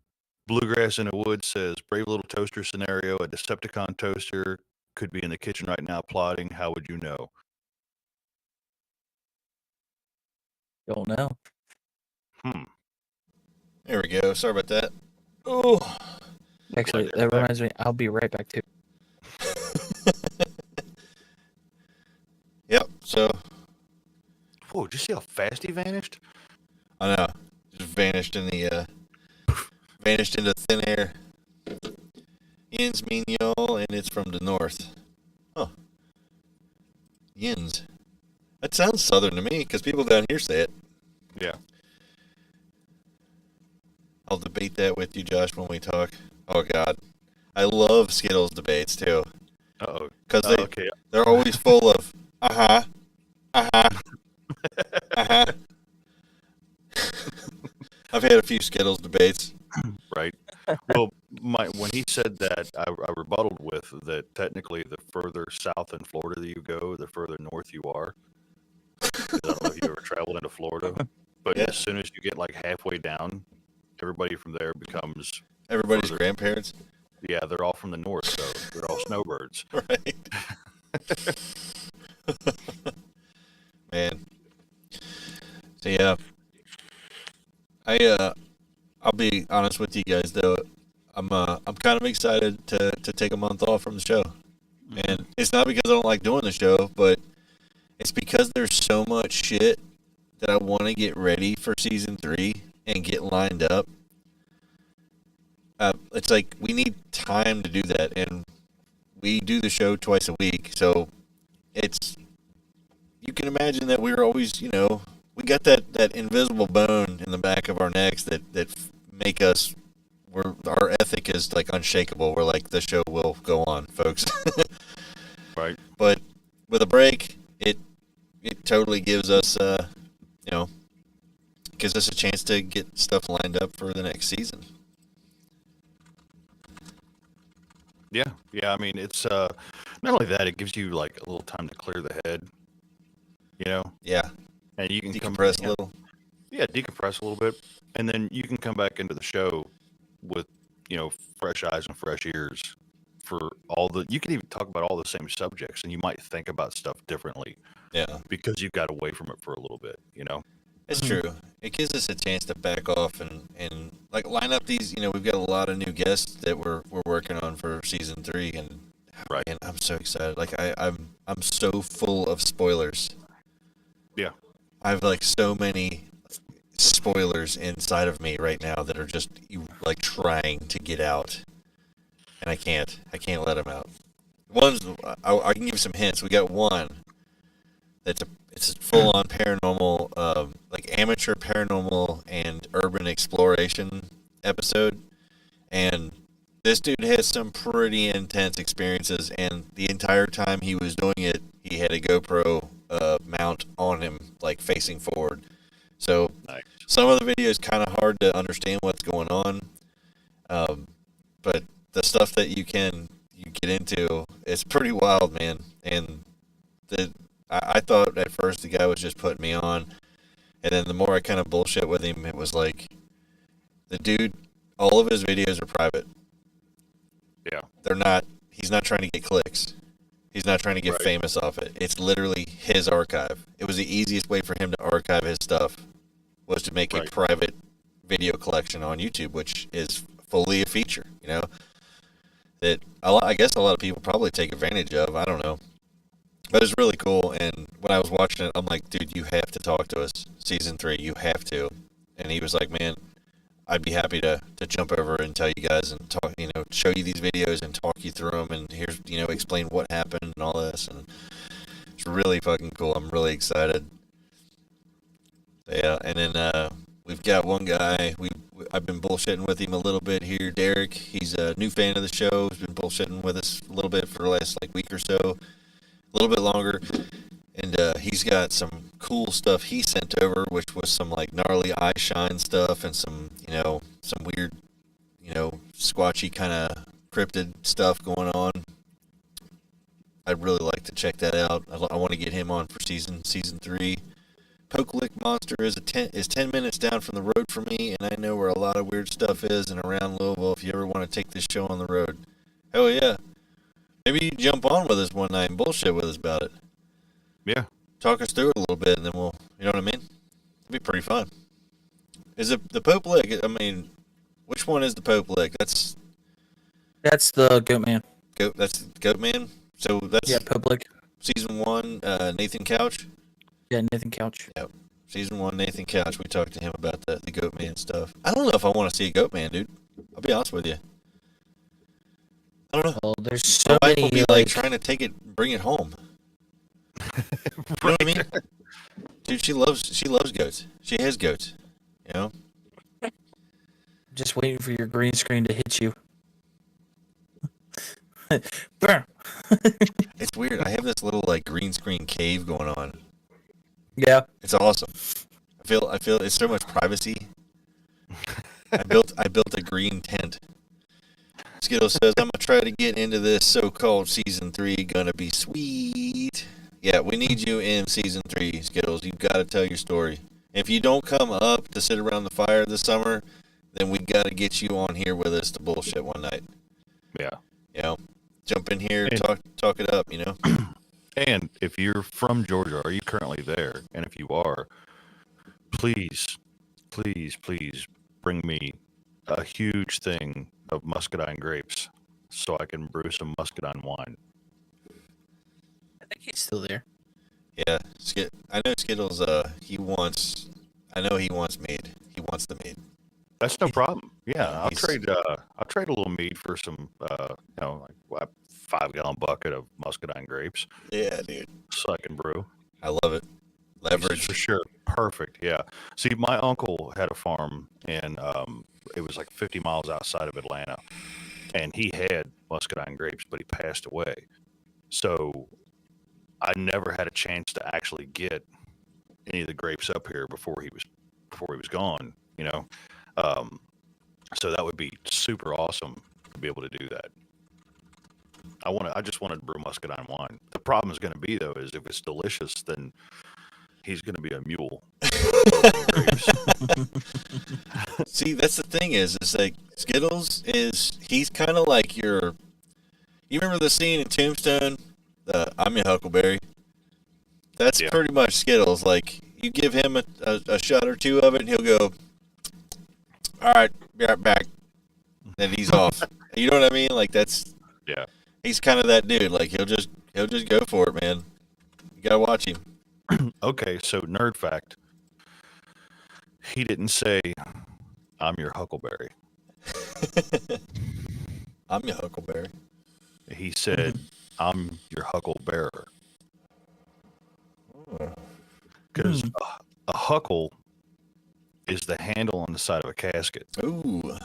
Bluegrass in the Woods says, brave little toaster scenario. A Decepticon toaster could be in the kitchen right now plotting. How would you know? Don't know. There we go. Sorry about that. Oh, Actually, Glad that you're back. reminds me. I'll be right back too. yep. So Whoa, did you see how fast he vanished? I know, just vanished in the vanished into thin air. Yins mean y'all, and it's from the north. Huh. Yins. That sounds southern to me because people down here say it. Yeah. I'll debate that with you, Josh, when we talk. Oh God, I love Skittles debates too Uh-oh. because Okay. they're always full of uh-huh. I've had a few Skittles debates. Right. Well, when he said that, I rebutted with that technically the further south in Florida you go, the further north you are. 'Cause I don't know if you ever traveled into Florida, but Yeah. as soon as you get like halfway down, everybody from there becomes, Everybody's Further. grandparents, yeah, they're all from the north, so they're all snowbirds. right? Man. So yeah, I'll be honest with you guys though. I'm kind of excited to take a month off from the show, and it's not because I don't like doing the show, but it's because there's so much shit that I want to get ready for season 3 and get lined up. It's like we need time to do that, and we do the show twice a week, so it's, you can imagine that we're always, we got that invisible bone in the back of our necks that make us, our ethic is like unshakable. We're like, the show will go on, folks. Right. But with a break, it totally gives us gives us a chance to get stuff lined up for the next season. Yeah. Yeah. I mean, it's not only that, it gives you like a little time to clear the head, Yeah, and you can decompress come, a little. yeah, decompress a little bit, and then you can come back into the show with, fresh eyes and fresh ears for you can even talk about all the same subjects, and you might think about stuff differently Yeah, because you got away from it for a little bit, it's true. It gives us a chance to back off and like line up these. We've got a lot of new guests that we're working on for season 3, and Right. and I'm so excited. Like I'm so full of spoilers. Yeah. I have like so many spoilers inside of me right now that are just like trying to get out, and I can't let them out. I can give you some hints. We got one it's a full on paranormal, like amateur paranormal and urban exploration episode, and this dude has some pretty intense experiences, and the entire time he was doing it, he had a GoPro mount on him, like facing forward. So Nice. some of the video is kind of hard to understand what's going on, but the stuff that you get into, it's pretty wild, man. And I thought at first the guy was just putting me on, and then the more I kind of bullshit with him, it was like the dude, all of his videos are private. Yeah. He's not trying to get clicks. He's not trying to get Right. famous off it. It's literally his archive. It was the easiest way for him to archive his stuff, was to make a Right. private video collection on YouTube, which is fully a feature, that I guess a lot of people probably take advantage of. I don't know. But it's really cool, and when I was watching it, I'm like, dude, you have to talk to us. Season 3, you have to. And he was like, man, I'd be happy to jump over and tell you guys and talk, show you these videos and talk you through them, and here's, explain what happened and all this. And it's really fucking cool. I'm really excited. Yeah, and then we've got one guy, I've been bullshitting with him a little bit here, Derek. He's a new fan of the show. He's been bullshitting with us a little bit for the last, like, week or so. a little bit longer. And he's got some cool stuff he sent over, which was some like gnarly eye shine stuff and some, some weird, squatchy kind of cryptid stuff going on. I'd really like to check that out. I want to get him on for season 3. Poke Lick Monster is 10 minutes down from the road for me, and I know where a lot of weird stuff is and around Louisville. If you ever want to take this show on the road, hell yeah! Maybe you jump on with us one night and bullshit with us about it. Yeah. Talk us through it a little bit, and then we'll, you know what I mean? It'd be pretty fun. Is it the Pope Lick? I mean, which one is the Pope Lick? That's the Goat Man. That's Goat Man. So that's Public. season 1. Nathan Couch. Yeah, Nathan Couch. Yep. Season 1, Nathan Couch. We talked to him about the Goat Man stuff. I don't know if I want to see a Goat Man, dude. I'll be honest with you. I don't know. Well, there's so My wife many will be like trying to take it, bring it home. You know what I mean? Dude, she loves goats. She has goats. You know? just waiting for your green screen to hit you. Burn. It's weird. I have this little like green screen cave going on. Yeah. It's awesome. I feel it's so much privacy. I built a green tent. Skittles says I'm gonna try to get into this so-called season 3. Gonna be sweet. Yeah, we need you in season 3, Skittles. You've got to tell your story. If you don't come up to sit around the fire this summer, then we got to get you on here with us to bullshit one night. Yeah. You know, jump in here, And- talk it up. You know. And if you're from Georgia, are you currently there? And if you are, please, please, please bring me a huge thing of muscadine grapes so I can brew some muscadine wine. I think he's still there. Yeah, I know Skittles. I know he wants mead. He wants the mead. That's no problem. Yeah, I'll he's- trade. I'll trade a little mead for some, like a 5-gallon bucket of muscadine grapes Yeah, dude. so I can brew. I love it. Leverage. For sure. Perfect. Yeah. See, my uncle had a farm, and it was like 50 miles outside of Atlanta, and he had muscadine grapes, but he passed away. So I never had a chance to actually get any of the grapes up here before he was gone. You know, so that would be super awesome to be able to do that. I just wanted to brew muscadine wine. The problem is going to be though is if it's delicious, then he's going to be a mule. See, that's the thing is like Skittles he's kind of like you remember the scene in Tombstone, I'm your Huckleberry? That's Yeah. pretty much Skittles. Like, you give him a shot or two of it, and he'll go, all right, be right back. And he's off. You know what I mean? Like, Yeah. he's kind of that dude. Like, he'll just go for it, man. You gotta watch him. Okay, so nerd fact. He didn't say, I'm your Huckleberry. I'm your Huckleberry. He said, I'm your Hucklebearer. Because a huckle is the handle on the side of a casket. Ooh.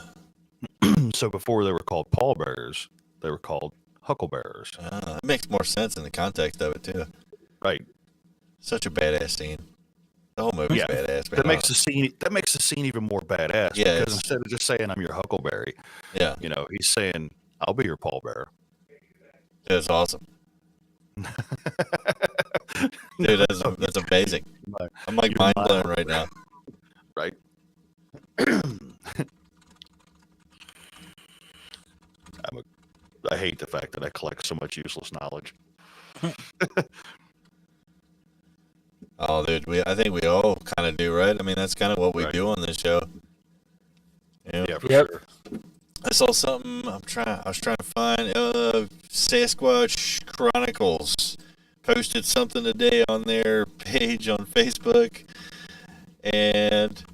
So before they were called pallbearers, they were called hucklebearers. That makes more sense in the context of it, too. Right. Such a badass scene. The whole movie's Yeah. badass, man. That makes the scene even more badass. Yeah, Because it's- instead of just saying I'm your Huckleberry, Yeah, he's saying I'll be your pallbearer. that's awesome. Dude, that's amazing. I'm like You're mind my blown right now. Right. I hate the fact that I collect so much useless knowledge. Oh, dude, I think we all kind of do, right? I mean, that's kind of what we Right. do on this show. You know? Yeah, for Yep. sure. I saw something. I was trying to find Sasquatch Chronicles posted something today on their page on Facebook, and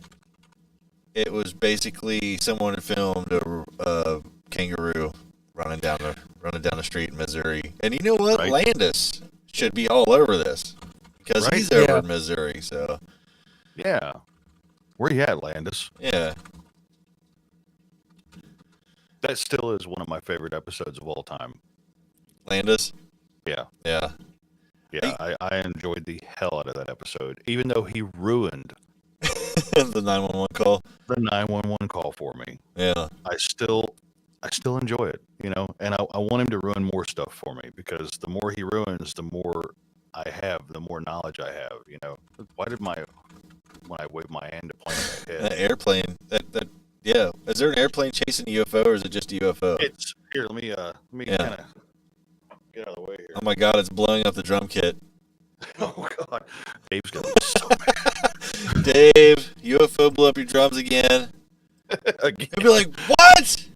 it was basically someone had filmed a kangaroo running down the street in Missouri. And you know what? Right. Landis should be all over this because Right. he's over Yeah. in Missouri. So Yeah. Where you at, Landis? yeah, That still is one of my favorite episodes of all time. Landis. Yeah. Yeah. Yeah, I enjoyed the hell out of that episode, even though he ruined the 911 call. the 911 call for me. Yeah. I still enjoy it, and I want him to ruin more stuff for me, because the more he ruins, the more I have, the more knowledge I have. Why did when I wave my hand to plane my That head? airplane. That yeah. Is there an airplane chasing a UFO, or is it just a UFO? It's here. Let me Yeah. kind of get out of the way here. Oh my God! It's blowing up the drum kit. Oh God, Dave's gonna be so mad Dave, UFO blew up your drums again. again. He'll be like, "What?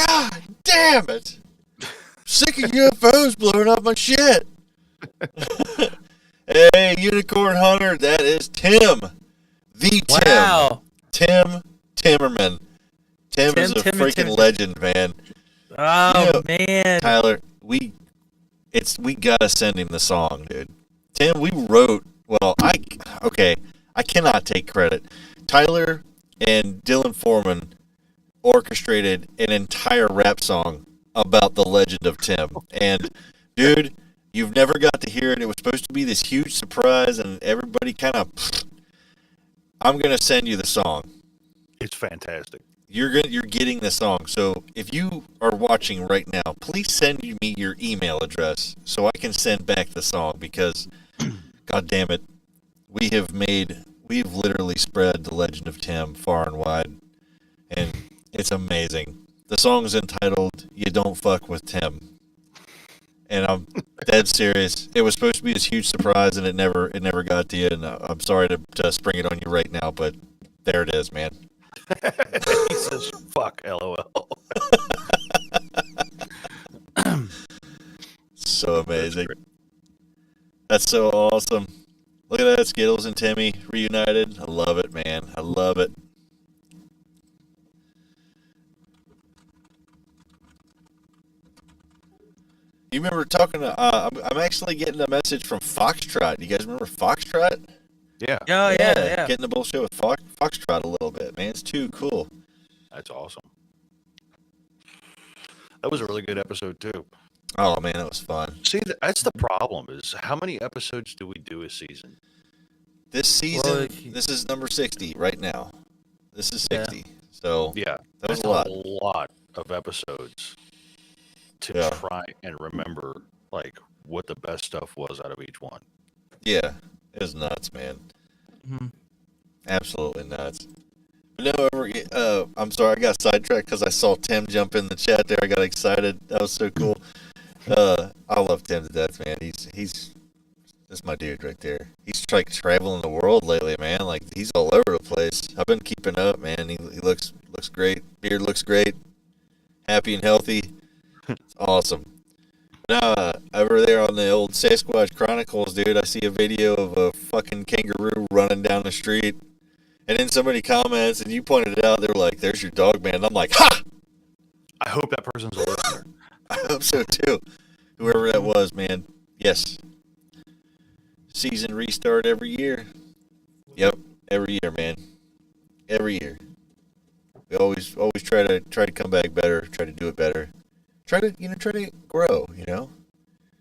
God damn it! Sick of UFOs blowing up my shit." Hey, Unicorn Hunter, that is Tim. The Wow. Tim Timmerman. Tim is a Tim freaking Timmerman. legend, man. Oh man. Tyler, we gotta send him the song, dude. Tim, we wrote. Well, I cannot take credit. Tyler and Dylan Foreman orchestrated an entire rap song about the legend of Tim. And dude, you've never got to hear it. It was supposed to be this huge surprise, and everybody kind of. I'm gonna send you the song. It's fantastic. You're getting the song. So if you are watching right now, please send me your email address so I can send back the song, because God damn it, we've literally spread the legend of Tim far and wide, and it's amazing. The song's entitled "You Don't Fuck with Tim," and I'm dead serious. It was supposed to be this huge surprise, and it never got to you. And I'm sorry to spring it on you right now, but there it is, man. He says, "Fuck, LOL." So amazing. That's so awesome. Look at that, Skittles and Timmy reunited. I love it, man. I love it. You remember talking to? I'm actually getting a message from Foxtrot. You guys remember Foxtrot? Yeah, Oh yeah. Getting the bullshit with Foxtrot a little bit, man. It's too cool. that's awesome. That was a really good episode too. Oh man, that was fun. See, that's the problem, is how many episodes do we do a season? This season, Well, this is number 60 right now. This is Yeah. 60. So Yeah, that was that's a lot. lot of episodes to Yeah. try and remember, like, what the best stuff was out of each one. Yeah, it was nuts, man. Mhm. Absolutely nuts. No, I'm sorry, I got sidetracked because I saw Tim jump in the chat there. I got excited. That was so cool. I love Tim to death, man. He's that's my dude right there. He's like traveling the world lately, man. Like he's all over the place. I've been keeping up, man. He looks great. Beard looks great. Happy and healthy. It's awesome. Now, over there on the old Sasquatch Chronicles, dude, I see a video of a fucking kangaroo running down the street. And then somebody comments, and you pointed it out, they were like, "There's your dog, man." And I'm like, "Ha!" I hope that person's a listener. I hope so, too. Whoever that was, man. Yes. Season restart every year. Yep, every year, man. Every year. We always try to come back better, try to do it better. Try to grow,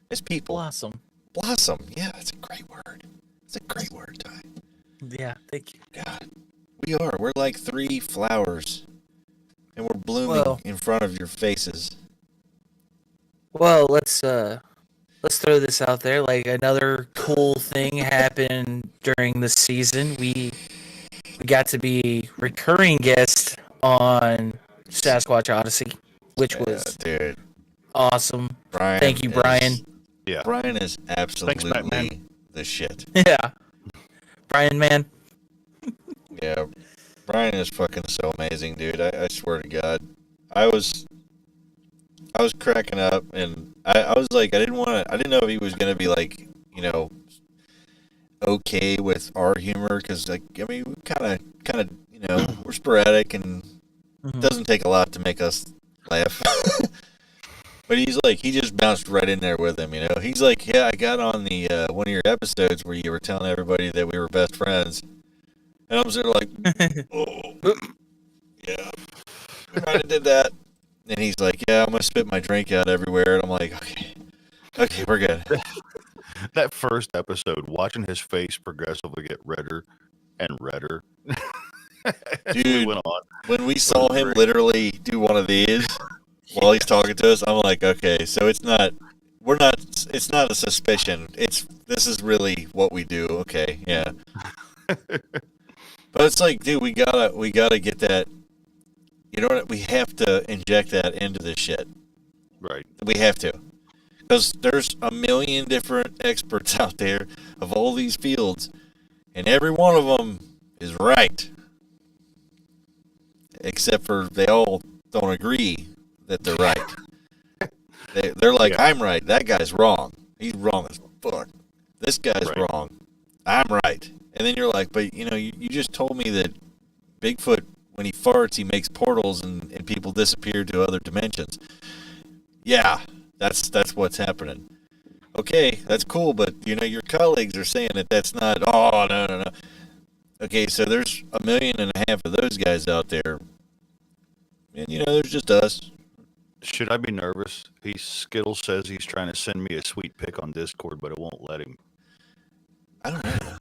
as people. Blossom. Blossom. Yeah, that's a great word. It's a great word, Ty. Yeah, thank you. God, we are. We're like 3 flowers, and we're blooming Well- in front of your faces. Well, let's throw this out there. Like, another cool thing happened during the season. We got to be recurring guest on Sasquatch Odyssey, which was Dude, awesome. Brian. Thank you, Brian. Yeah. Brian is absolutely Batman. the shit. Yeah, Brian, man. Yeah, Brian is fucking so amazing, dude. I swear to God, I was cracking up, and I was like, I didn't know if he was gonna be like, okay with our humor, because like, I mean, we kind of, we're sporadic, and it doesn't take a lot to make us laugh. But he's like, he just bounced right in there with him, He's like, yeah, I got on the one of your episodes where you were telling everybody that we were best friends. And I'm sort of like, oh, yeah, we might have did that. And he's like, yeah, I'm going to spit my drink out everywhere. And I'm like, okay, we're good. That first episode, watching his face progressively get redder and redder. As we Dude, went on. when we saw him great. literally do one of these while he's talking to us, I'm like, okay, so it's not a suspicion. This is really what we do. Okay, yeah. But it's like, dude, we gotta get that. You know what? We have to inject that into this shit. Right. We have to, because there's a million different experts out there of all these fields, and every one of them is right, except for they all don't agree that they're right. They're like, Yeah. I'm right. That guy's wrong. He's wrong as fuck. This guy's Right. wrong. I'm right. And then you're like, but you just told me that Bigfoot, when he farts, he makes portals and people disappear to other dimensions. Yeah, that's what's happening. Okay, that's cool, but your colleagues are saying that that's not. Oh, no. Okay, so there's 1.5 million of those guys out there, and there's just us. Should I be nervous? Skittles says he's trying to send me a sweet pic on Discord, but it won't let him. I don't know.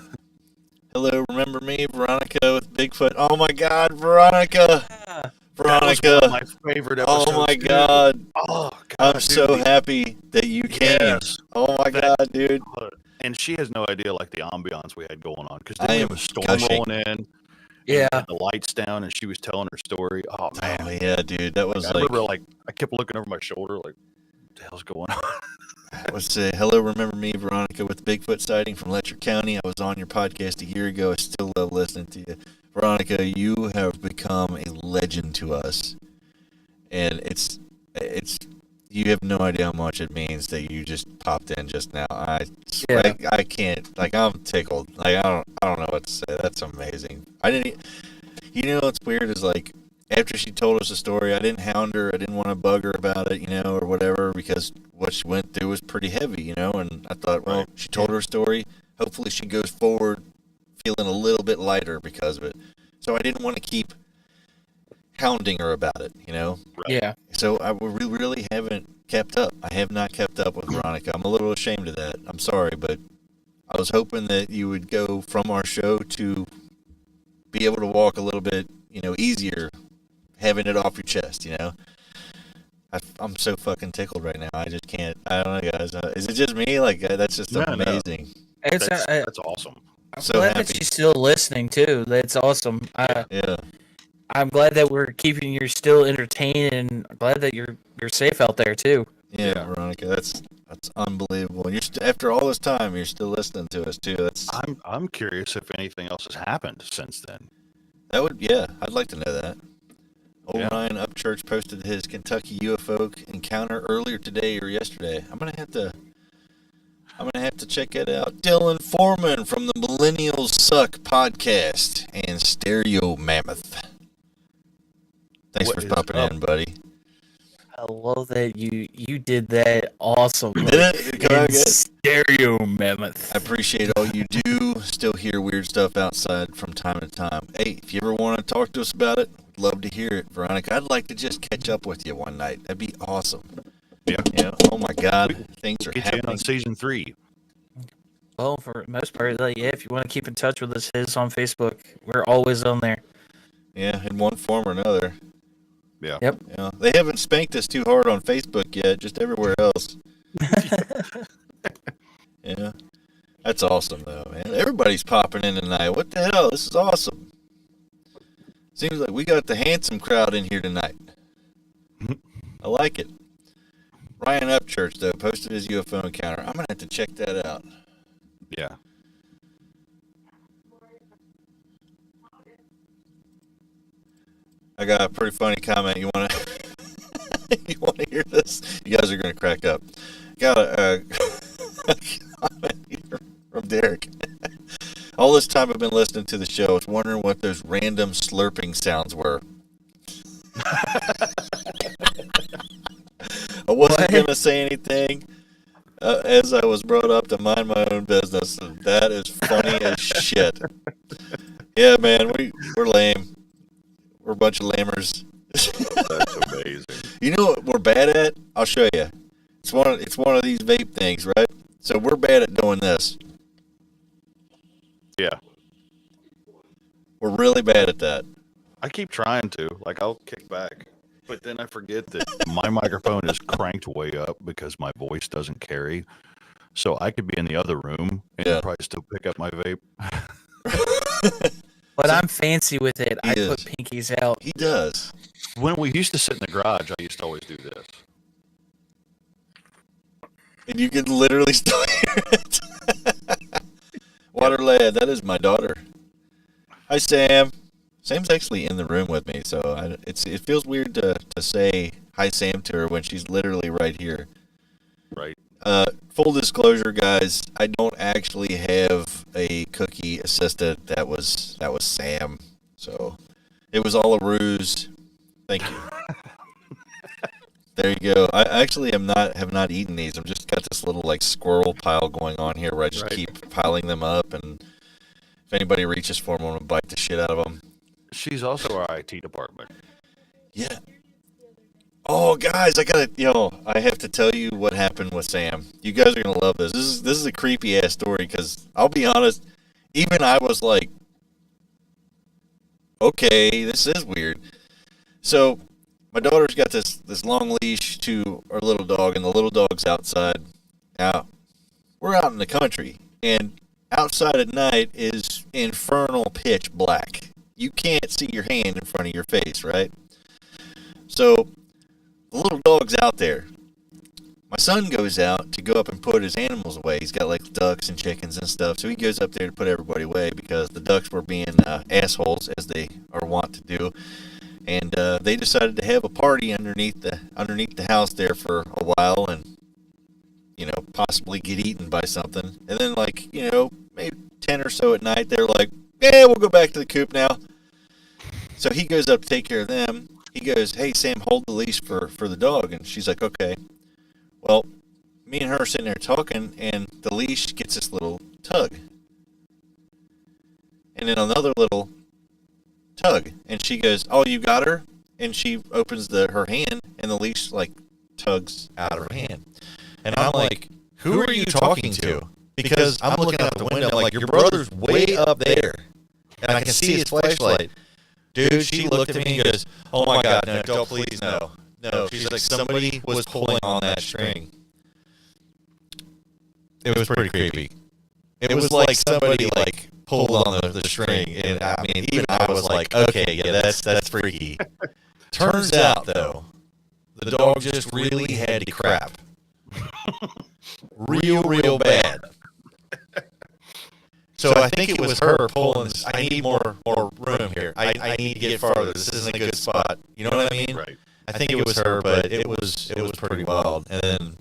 Hello, remember me, Veronica with Bigfoot? Oh my God, Veronica! That Veronica! was one of my favorite episodes. Oh my dude. Oh God! I'm dude. so happy that you came. Yes. Oh my That- God, dude! And she has no idea like the ambiance we had going on because I we am have a storm gushing. rolling in. and Yeah. we had the lights down, and she was telling her story. Oh man! Oh yeah, dude, that was I like. remember I kept looking over my shoulder like, what the hell's going on? Let's say hello, remember me, Veronica with Bigfoot sighting from Letcher County. I was on your podcast a year ago. I still love listening to you, Veronica. You have become a legend to us, and it's you have no idea how much it means that you just popped in just now. I can't, like, I'm tickled. Like, I don't know what to say. That's amazing. I didn't. What's weird is, like, after she told us the story, I didn't hound her. I didn't want to bug her about it, or whatever, because what she went through was pretty heavy, and I thought, well, Right. she told her story. Hopefully she goes forward feeling a little bit lighter because of it. So I didn't want to keep hounding her about it, Yeah. So we really haven't kept up. I have not kept up with Veronica. I'm a little ashamed of that. I'm sorry, but I was hoping that you would go from our show to be able to walk a little bit, easier, having it off your chest, I'm so fucking tickled right now. I just can't. I don't know, guys. Is it just me? Like, that's just No. amazing. It's, That's awesome. I'm so glad happy. that she's still listening too. That's awesome. Yeah. I'm glad that we're keeping you still entertained, and I'm glad that you're safe out there too. Yeah, Veronica, that's unbelievable. You're after all this time, you're still listening to us too. I'm curious if anything else has happened since then. I'd like to know that. Old Yeah. Ryan Upchurch posted his Kentucky UFO encounter earlier today or yesterday. I'm gonna have to check it out. Dylan Foreman from the Millennials Suck podcast and Stereo Mammoth. Thanks What for is popping up? in, buddy. I love that you did that awesome. Did it? Come on, In good. stereo mammoth. I appreciate all you do. Still hear weird stuff outside from time to time. Hey, if you ever want to talk to us about it, we'd love to hear it, Veronica. I'd like to just catch up with you one night. That'd be awesome. Yeah. Oh my God, things are Get you in on happening. season 3. Well, for the most part, like, yeah, if you want to keep in touch with us, hit us on Facebook. We're always on there. Yeah, in one form or another. Yeah. Yep. They haven't spanked us too hard on Facebook yet, just everywhere else. Yeah. That's awesome, though, man. Everybody's popping in tonight. What the hell? This is awesome. Seems like we got the handsome crowd in here tonight. I like it. Ryan Upchurch, though, posted his UFO encounter. I'm going to have to check that out. Yeah. I got a pretty funny comment. You want to you want to hear this? You guys are going to crack up. Got a comment here from Derek. All this time I've been listening to the show, I was wondering what those random slurping sounds were. I wasn't What? going to say anything as I was brought up to mind my own business. And that is funny as shit. Yeah, man, we're lame. We're a bunch of lamers. That's amazing. You know what we're bad at? I'll show you. It's one of these vape things, right? So we're bad at doing this. Yeah. We're really bad at that. I keep trying to. Like, I'll kick back. But then I forget that my microphone is cranked way up because my voice doesn't carry. So I could be in the other room and Yeah. probably still pick up my vape. But I'm fancy with it. He I is. put pinkies out. He does. When we used to sit in the garage, I used to always do this. And you can literally still hear it. Water Lad, that is my daughter. Hi, Sam. Sam's actually in the room with me, so it feels weird to say hi, Sam, to her when she's literally right here. Right. Full disclosure, guys, I don't actually have a cookie assistant. That was Sam. So it was all a ruse. Thank you. There you go. I actually have not eaten these. I've just got this little like squirrel pile going on here where I just keep piling them up, and if anybody reaches for them, I'm gonna bite the shit out of them. She's also our IT department. Yeah. Oh, guys, I have to tell you what happened with Sam. You guys are gonna love this. This is a creepy ass story because I'll be honest, even I was like, okay, this is weird. So my daughter's got this long leash to our little dog, and the little dog's outside. Now, we're out in the country, and outside at night is infernal pitch black. You can't see your hand in front of your face, right? So the little dog's out there. My son goes out to go up and put his animals away. He's got like ducks and chickens and stuff, so he goes up there to put everybody away because the ducks were being assholes, as they are wont to do. And they decided to have a party underneath the house there for a while, and possibly get eaten by something. And then maybe 10 or so at night, they're like, yeah, we'll go back to the coop now. So he goes up to take care of them. He goes, hey, Sam, hold the leash for the dog. And she's like, okay. Well, me and her are sitting there talking, and the leash gets this little tug. And then another little tug. And she goes, oh, you got her? And she opens her hand, and the leash, tugs out of her hand. And I'm like, who are you talking to? Because I'm looking out the window, like, your brother's way up there. And I can see his flashlight. Dude, she looked at me and goes, oh my God, no, don't, please, no. No, she's like, somebody was pulling on that string. It was pretty creepy. It was like somebody, pulled on the string. And, I mean, even I was like, okay, yeah, that's freaky. Turns out, though, the dog just really had to crap. Real bad. So I think it was her pulling this. I need more room here. I need to get farther. This isn't a good spot. You know what I mean? Right. I think it was her, but it was pretty wild. And then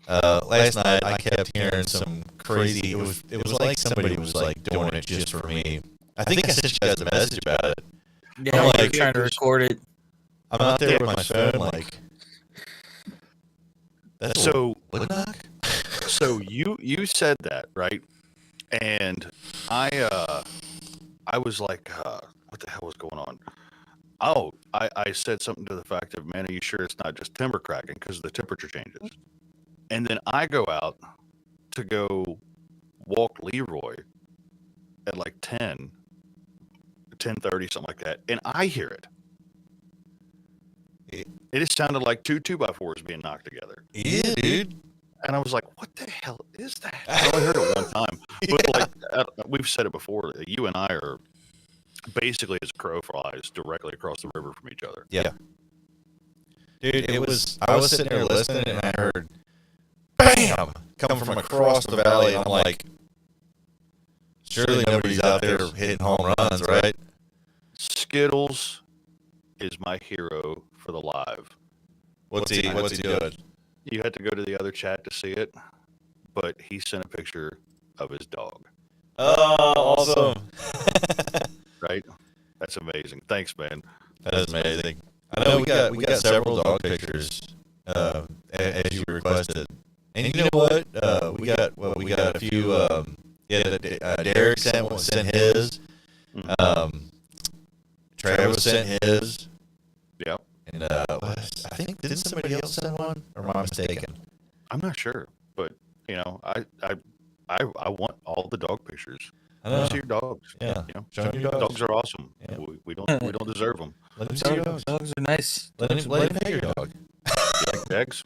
last night I kept hearing some crazy. It was like somebody was doing it just for me. I think I sent you guys a message about it. Yeah, I'm you're trying to record it. I'm out there with my phone, That's So knock. So you said that, right? And I was like, what the hell was going on? Oh, I said something to the fact of, man, are you sure it's not just timber cracking because the temperature changes? And then I go out to go walk Leroy at 10:30, something like that, and I hear it. It just sounded like two 2x4s being knocked together. Yeah, dude. And I was like, what the hell is that? I only heard it one time. But we've said it before, you and I are basically as a crow flies directly across the river from each other. Yeah. Dude, I was sitting there listening, and I heard, bam, come from across the valley, and I'm like, surely nobody's out there hitting home runs, right? Skittles is my hero for the live. What's he doing? You had to go to the other chat to see it, but he sent a picture of his dog. Oh, awesome. Right? That's amazing. Thanks, man. That is amazing. I know we got several dog pictures as you requested. And you know what? We got a few. Derek sent his. Travis sent his. Yeah. And I think didn't somebody else send one, or am I mistaken? I'm not sure, but I want all the dog pictures. I Let know. me see your dogs. Yeah. Show me your dogs are awesome. Yeah. We don't deserve them. Let him see your dogs. Dogs are nice. Let him pet your dog. You like Dex?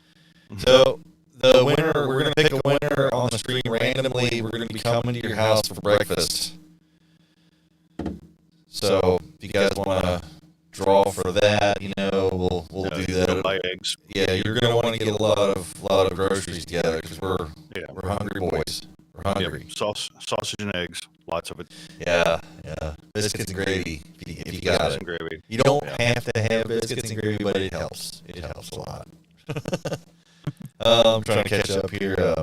So the winner, we're gonna pick a winner on the stream randomly. We're gonna be coming to your house for breakfast. So if you guys want to draw for that, we'll do You don't that. buy eggs. Yeah, you're gonna want to get a lot of groceries together because we're hungry boys. We're hungry. Yep. Sausage and eggs, lots of it. Yeah. Biscuits and gravy if you got Biscuits it. and gravy. You don't have to have biscuits and gravy, but it helps. It helps a lot. I'm trying to catch up here.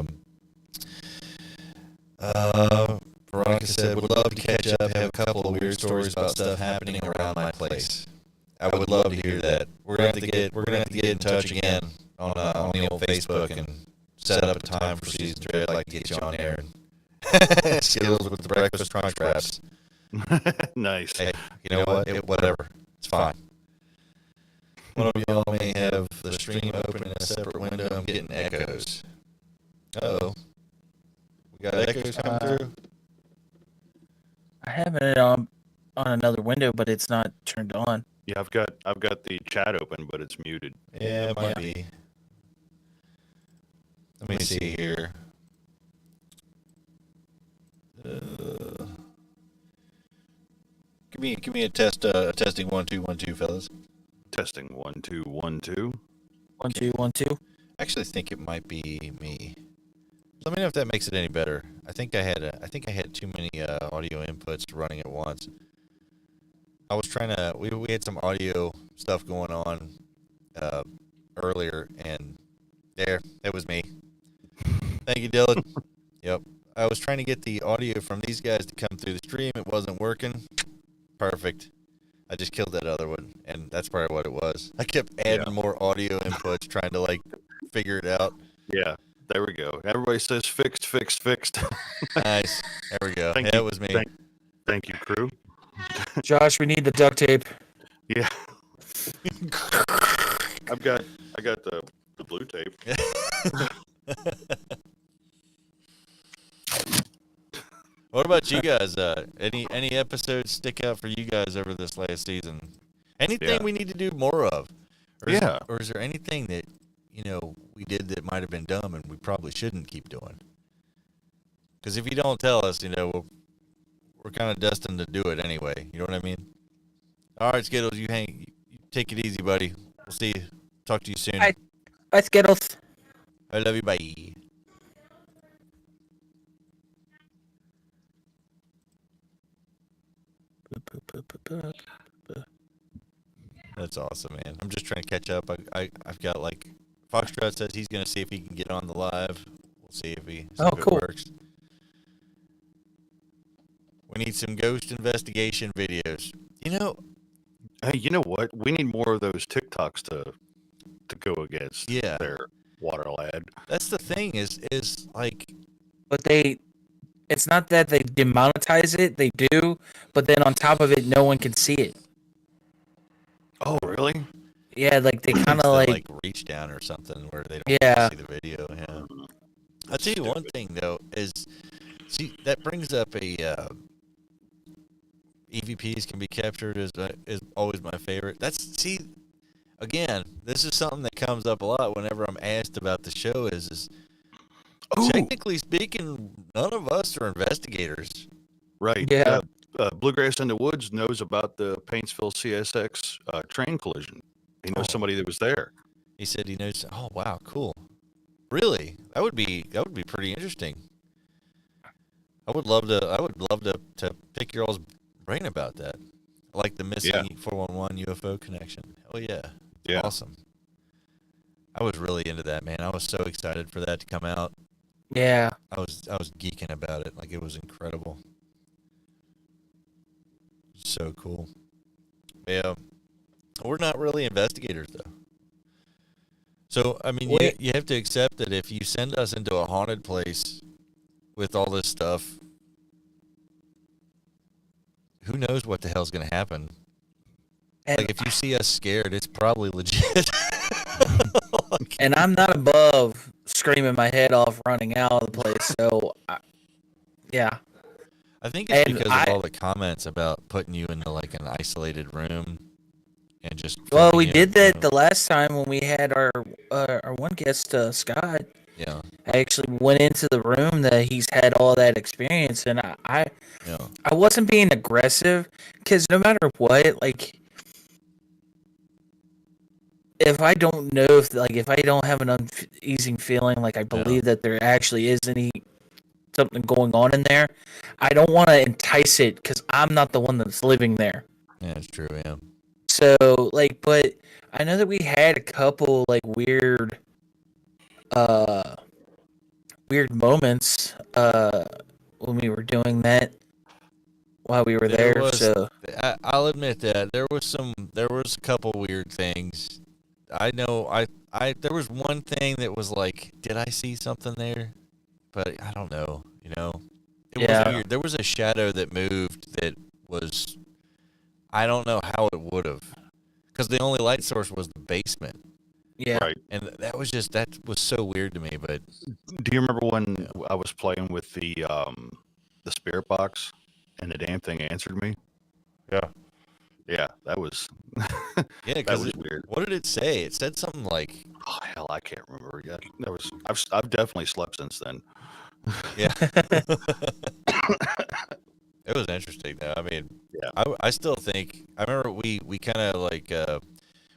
Veronica said, would love to catch up, have a couple of weird stories about stuff happening around my place. I would love to hear that. We're gonna have to get in touch again on the old Facebook and set up a time for season 3. I'd like to get you on there and skills with the breakfast crunch wraps. Nice. Hey, you know what? Whatever. It's fine. One of y'all may have the stream open in a separate window. I'm getting echoes. Uh-oh. We got echoes coming through? I have it on another window, but it's not turned on. Yeah, I've got the chat open, but it's muted. Yeah, it might be. Let me see here. Give me a testing 1 2 1 2, fellas. Testing 1 2 1 2. 1 2 1 2. I actually think it might be me. Let me know if that makes it any better. I think I had too many audio inputs running at once. I was trying to. We had some audio stuff going on earlier, and it was me. Thank you, Dylan. Yep. I was trying to get the audio from these guys to come through the stream. It wasn't working. Perfect. I just killed that other one, and that's probably what it was. I kept adding more audio inputs, trying to figure it out. Yeah, there we go. Everybody says fixed. Nice. There we go. Thank It you. was me. Thank you, crew. Josh, we need the duct tape. Yeah. I got the blue tape. What about you guys? Any episodes stick out for you guys over this last season? Anything we need to do more of? Or is there anything that we did that might have been dumb and we probably shouldn't keep doing? Because if you don't tell us, we're kind of destined to do it anyway. You know what I mean? All right, Skittles, you take it easy, buddy. We'll see you. Talk to you soon. Bye, Skittles. I love you. Bye. That's awesome, man. I'm just trying to catch up. I've got Foxtrot says he's gonna see if he can get on the live. We'll see if it works. We need some ghost investigation videos. Hey, you know what? We need more of those TikToks to go against their water lad. That's the thing is But it's not that they demonetize it, they do, but then on top of it, no one can see it. Oh, really? Yeah, they kind of reach down or something where they don't see the video. Yeah. I'll tell you one thing though is, see, that brings up a EVPs can be captured is always my favorite. Again, this is something that comes up a lot whenever I'm asked about the show. Is technically speaking, none of us are investigators. Right. Yeah. Bluegrass in the Woods knows about the Paintsville CSX train collision. He knows somebody that was there. He said he knows. Oh wow, cool. Really? That would be pretty interesting. I would love to pick your all's brain about that. Like the missing 411 UFO connection. Hell yeah. Yeah. Awesome. I was really into that, man. I was so excited for that to come out. Yeah. I was geeking about it. It was incredible. So cool. Yeah. We're not really investigators though. So, I mean, you have to accept that if you send us into a haunted place with all this stuff, who knows what the hell's going to happen? And if you see us scared, it's probably legit. And I'm not above screaming my head off running out of the place. So, yeah. I think it's And because I- of all the comments about putting you into like an isolated room and just. Well, filming we you, did you that know? the last time when we had our one guest, Scott. Yeah, I actually went into the room that he's had all that experience, and yeah, I wasn't being aggressive because no matter what, like if I don't know if I don't have an uneasy feeling, like I believe that there actually is something going on in there, I don't want to entice it because I'm not the one that's living there. yeah. It's true. Yeah, So like, but I know that we had a couple like uh, weird moments when we were doing that while we were There there. was- So I'll admit that there was a couple weird things. I know. There was one thing that was like, did I see something there? But I don't know. You know, it Yeah. was weird. There was a shadow that moved that was. I don't know how it would have, because the only light source was the basement, yeah, Right. and that was so weird to me. But Do you remember when I was playing with the spirit box and the damn thing answered me? Yeah. Yeah, that was yeah, that because was weird. what did it say? It said something like, Oh hell, I can't remember yet. That was I've definitely slept since then. yeah. It was interesting though. I mean, Yeah. I still think I remember we kind of like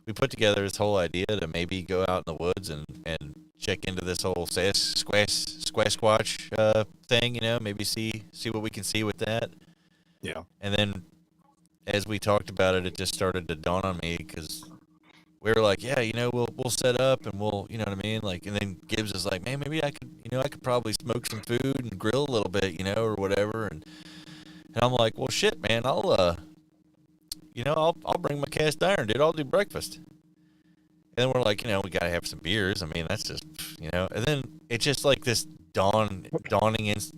we put together this whole idea to maybe go out in the woods and check into this whole Squatch thing. You know, maybe see what we can see with that. Yeah. And then as we talked about it, it just started to dawn on me because we were like, yeah, you know, we'll set up and we'll, you know what I mean? Like, and then Gibbs is like, man, maybe I could probably smoke some food and grill a little bit, you know, or whatever. And I'm like, well, shit, man, I'll bring my cast iron, dude. I'll do breakfast. And then we're like, you know, we gotta have some beers. I mean, that's just, you know. And then it's just like this dawning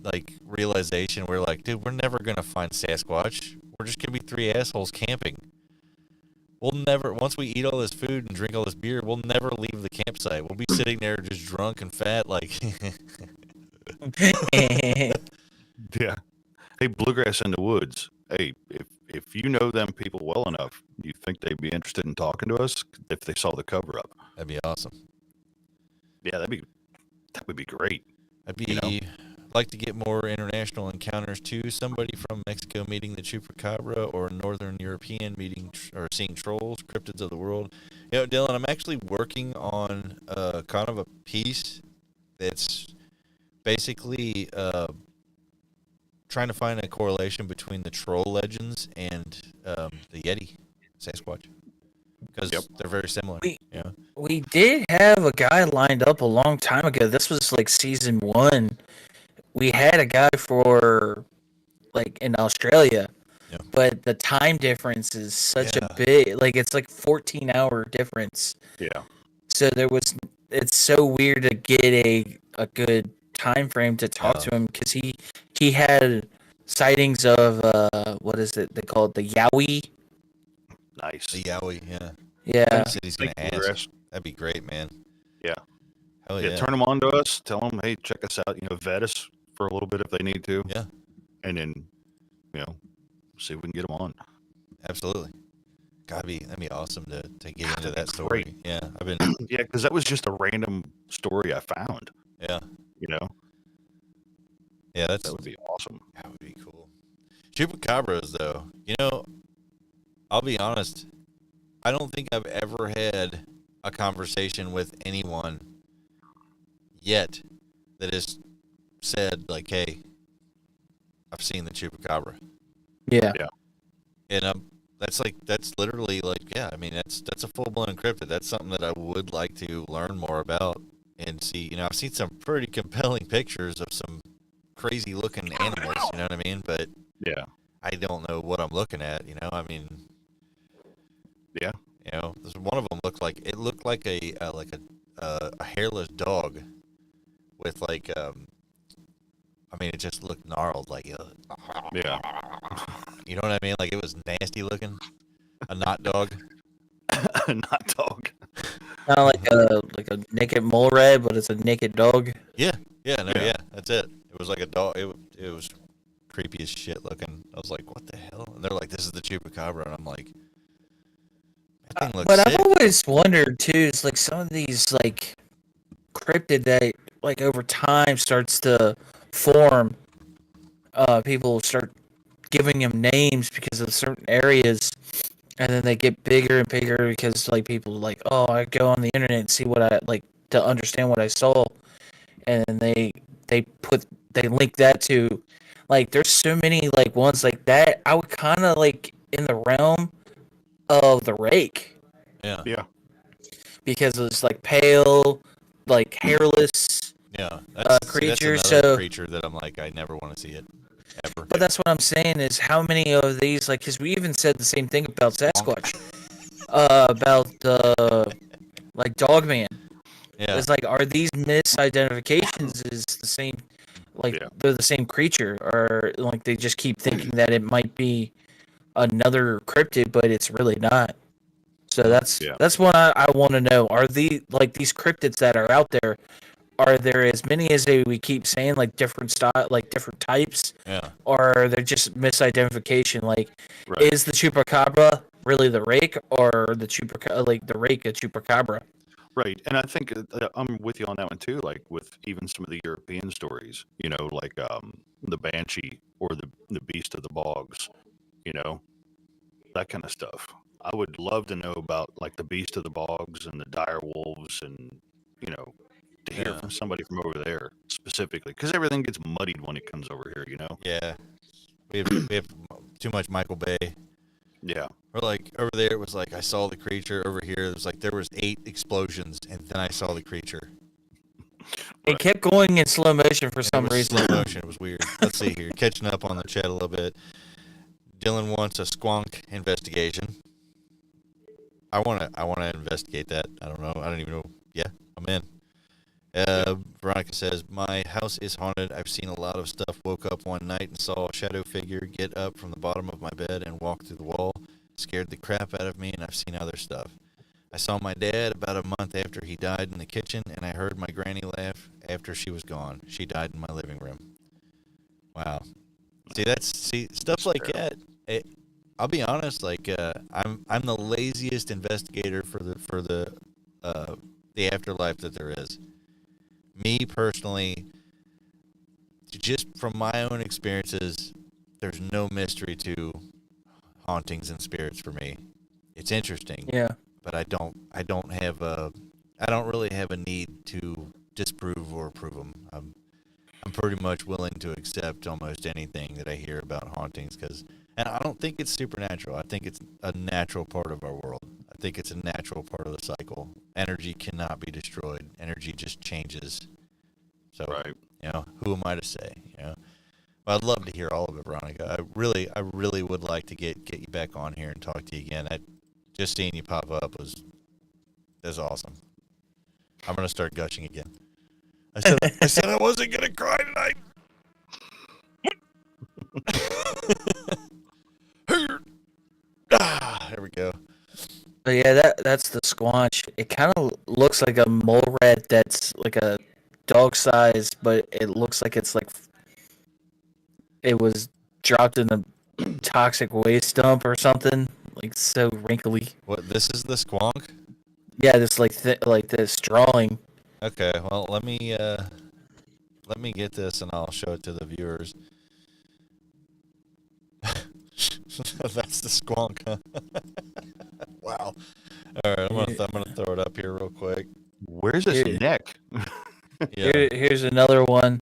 like realization. We're like, dude, we're never gonna find Sasquatch. We're just gonna be three assholes camping. We'll never, once we eat all this food and drink all this beer, we'll never leave the campsite. We'll be sitting there just drunk and fat, like. Yeah. Hey, Bluegrass in the Woods. Hey, if you know them people well enough, you think they'd be interested in talking to us if they saw the cover up? That'd be awesome. Yeah, that would be great. I'd be You know? like to get more international encounters too. Somebody from Mexico meeting the chupacabra, or a Northern European meeting or seeing trolls, cryptids of the world. You know, Dylan, I'm actually working on kind of a piece that's basically trying to find a correlation between the troll legends and the Yeti, Sasquatch, because they're very similar. You know? we did have a guy lined up a long time ago. This was like season 1. We had a guy for like in Australia, Yeah. but the time difference is such Yeah. a big, like it's like 14-hour difference. Yeah. So it's so weird to get a good time frame to talk Yeah. to him because he had sightings of what is it they call it, the Yowie. Nice. The Yowie, yeah. Yeah. He said he's gonna Thank you, ask. Bluegrass. That'd be great, man. Yeah. Hell Yeah, yeah. turn them on to us. Tell them, hey, check us out. You know, vet us for a little bit if they need to. Yeah. And then, you know, see if we can get them on. Absolutely. That'd be awesome to get into that'd that be story. great. Yeah, I've been. Yeah, because that was just a random story I found. Yeah, You know, yeah. that would be awesome. That would be cool. Chupacabras, though, you know, I'll be honest. I don't think I've ever had a conversation with anyone yet that has said like, "Hey, I've seen the chupacabra," Yeah. and that's literally like, yeah. I mean, that's a full blown cryptid. That's something that I would like to learn more about and see. You know, I've seen some pretty compelling pictures of some crazy looking animals. You know what I mean? But Yeah. I don't know what I'm looking at. You know, I mean, Yeah. you know, one of them looked like a hairless dog with like I mean, it just looked gnarled, like Yeah. you know what I mean? Like it was nasty looking, a knot dog. Not dog. Kind of like a naked mole rat, but it's a naked dog. Yeah, yeah, no, Yeah. yeah, that's it. It was like a dog. It was creepy as shit looking. I was like, what the hell? And they're like, this is the chupacabra, and I'm like, that thing looks But sick. I've always wondered too. It's like some of these like cryptid that like over time starts to form. People start giving them names because of certain areas, and then they get bigger and bigger because like people like, oh, I go on the internet and see what I like to understand what I saw, and then they link that to like there's so many like ones like that. I would kind of like in the realm of the rake Yeah, Yeah. because it's like pale, like hairless yeah. creature. That's another So, creature that I'm like, I never want to see it ever. but that's what I'm saying is how many of these like because we even said the same thing about Sasquatch, about like Dogman. Yeah, It's like, are these misidentifications is the same, like Yeah. they're the same creature, or like they just keep thinking that it might be another cryptid, but it's really not. So Yeah. that's what I want to know. Are these cryptids that are out there? Are there as many as we keep saying, like different style, like different types, yeah, or are they just misidentification? Like, Right. is the chupacabra really the rake, or like the rake a chupacabra? Right. And I think I'm with you on that one too. Like with even some of the European stories, like the Banshee or the Beast of the Bogs, you know, that kind of stuff. I would love to know about like the Beast of the Bogs and the dire wolves and, to hear Yeah. from somebody from over there specifically because everything gets muddied when it comes over here. yeah. We have too much Michael Bay. Yeah. Or like over there, it was like I saw the creature. Over here, it was like there was 8 explosions, and then I saw the creature. It kept going in slow motion for some It was reason. slow motion. It was weird. Let's see here. Catching up on the chat a little bit. Dylan wants a squonk investigation. I wanna investigate that. I don't know. I don't even know. Yeah, I'm in. Veronica says, my house is haunted. I've seen a lot of stuff. Woke up one night and saw a shadow figure get up from the bottom of my bed and walk through the wall. Scared the crap out of me, and I've seen other stuff. I saw my dad about a month after he died in the kitchen, and I heard my granny laugh after she was gone. She died in my living room. Wow. See stuff like that. I'll be honest. Like I'm the laziest investigator for the afterlife that there is. Me personally, just from my own experiences, there's no mystery to hauntings and spirits for me. It's interesting, Yeah. but I don't really have a need to disprove or prove them. I'm pretty much willing to accept almost anything that I hear about hauntings and I don't think it's supernatural. I think it's a natural part of our world. I think it's a natural part of the cycle. Energy cannot be destroyed. Energy just changes. So, Right. Who am I to say? Well, I'd love to hear all of it, Veronica. I really would like to get you back on here and talk to you again. Just seeing you pop up was awesome. I'm gonna start gushing again. I said I wasn't gonna cry tonight. There we go. But yeah, that's the squanch. It kind of looks like a mole rat that's like a dog size, but it looks like it's like it was dropped in a toxic waste dump or something. Like so wrinkly. What? This is the squonk? Yeah, this like this drawing. Okay. Well, let me get this and I'll show it to the viewers. That's the squonk, huh? Wow. All right, I'm gonna throw it up here real quick. Where's his Here- neck? Yeah. Here's another one.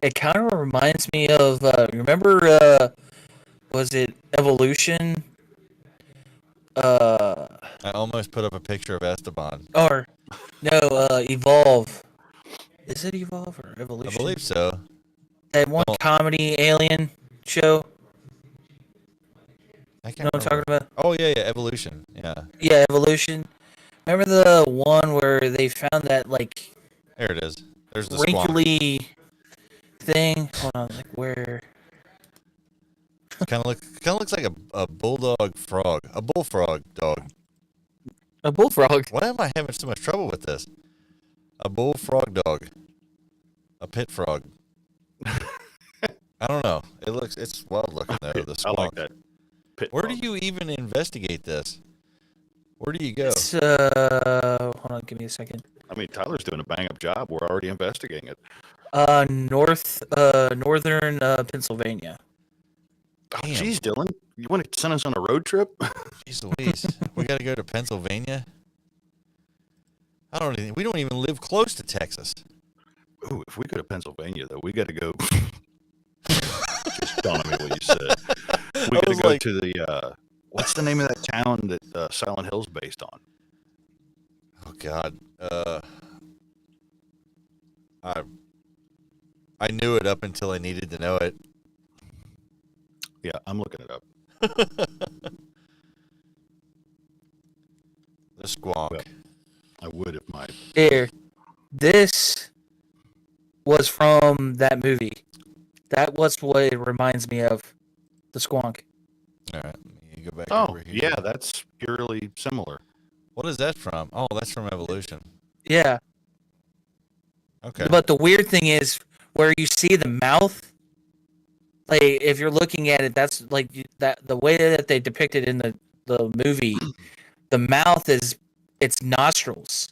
It kind of reminds me of remember was it Evolution? I almost put up a picture of Esteban. Or no, Evolve. Is it Evolve or Evolution? I believe so. That one Oh. comedy alien show. I You can't know what I'm talking remember. about? Oh yeah, Evolution. Yeah. Yeah, Evolution. Remember the one where they found that like There it is. There's the squonk. wrinkly thing? Hold on, like where? Kind of looks like a bulldog frog, a bullfrog dog. A bullfrog. Why am I having so much trouble with this? A bullfrog dog. A pit frog. I don't know. It's wild looking though. The I like squonk. that. Pit Where do frog. you even investigate this? Where do you go? It's, hold on, give me a second. I mean, Tyler's doing a bang up job. We're already investigating it. Northern Pennsylvania. Oh, Damn. geez, Dylan, you want to send us on a road trip? Jeez Louise. We got to go to Pennsylvania. We don't even live close to Texas. Ooh, if we go to Pennsylvania, though, we got to go. Just dawned on me what you said. We got to was go like- to the what's the name of that town that Silent Hill's based on? Oh God. I knew it up until I needed to know it. Yeah, I'm looking it up. The squonk. Well, I would if my Here, this was from that movie. That was what it reminds me of. The squonk. All right. Let me go back oh over here. yeah, that's eerily similar. What is that from? Oh, that's from Evolution. Yeah. Okay. But the weird thing is where you see the mouth. Like if you're looking at it, that's like that the way that they depict it in the movie. The mouth is its nostrils,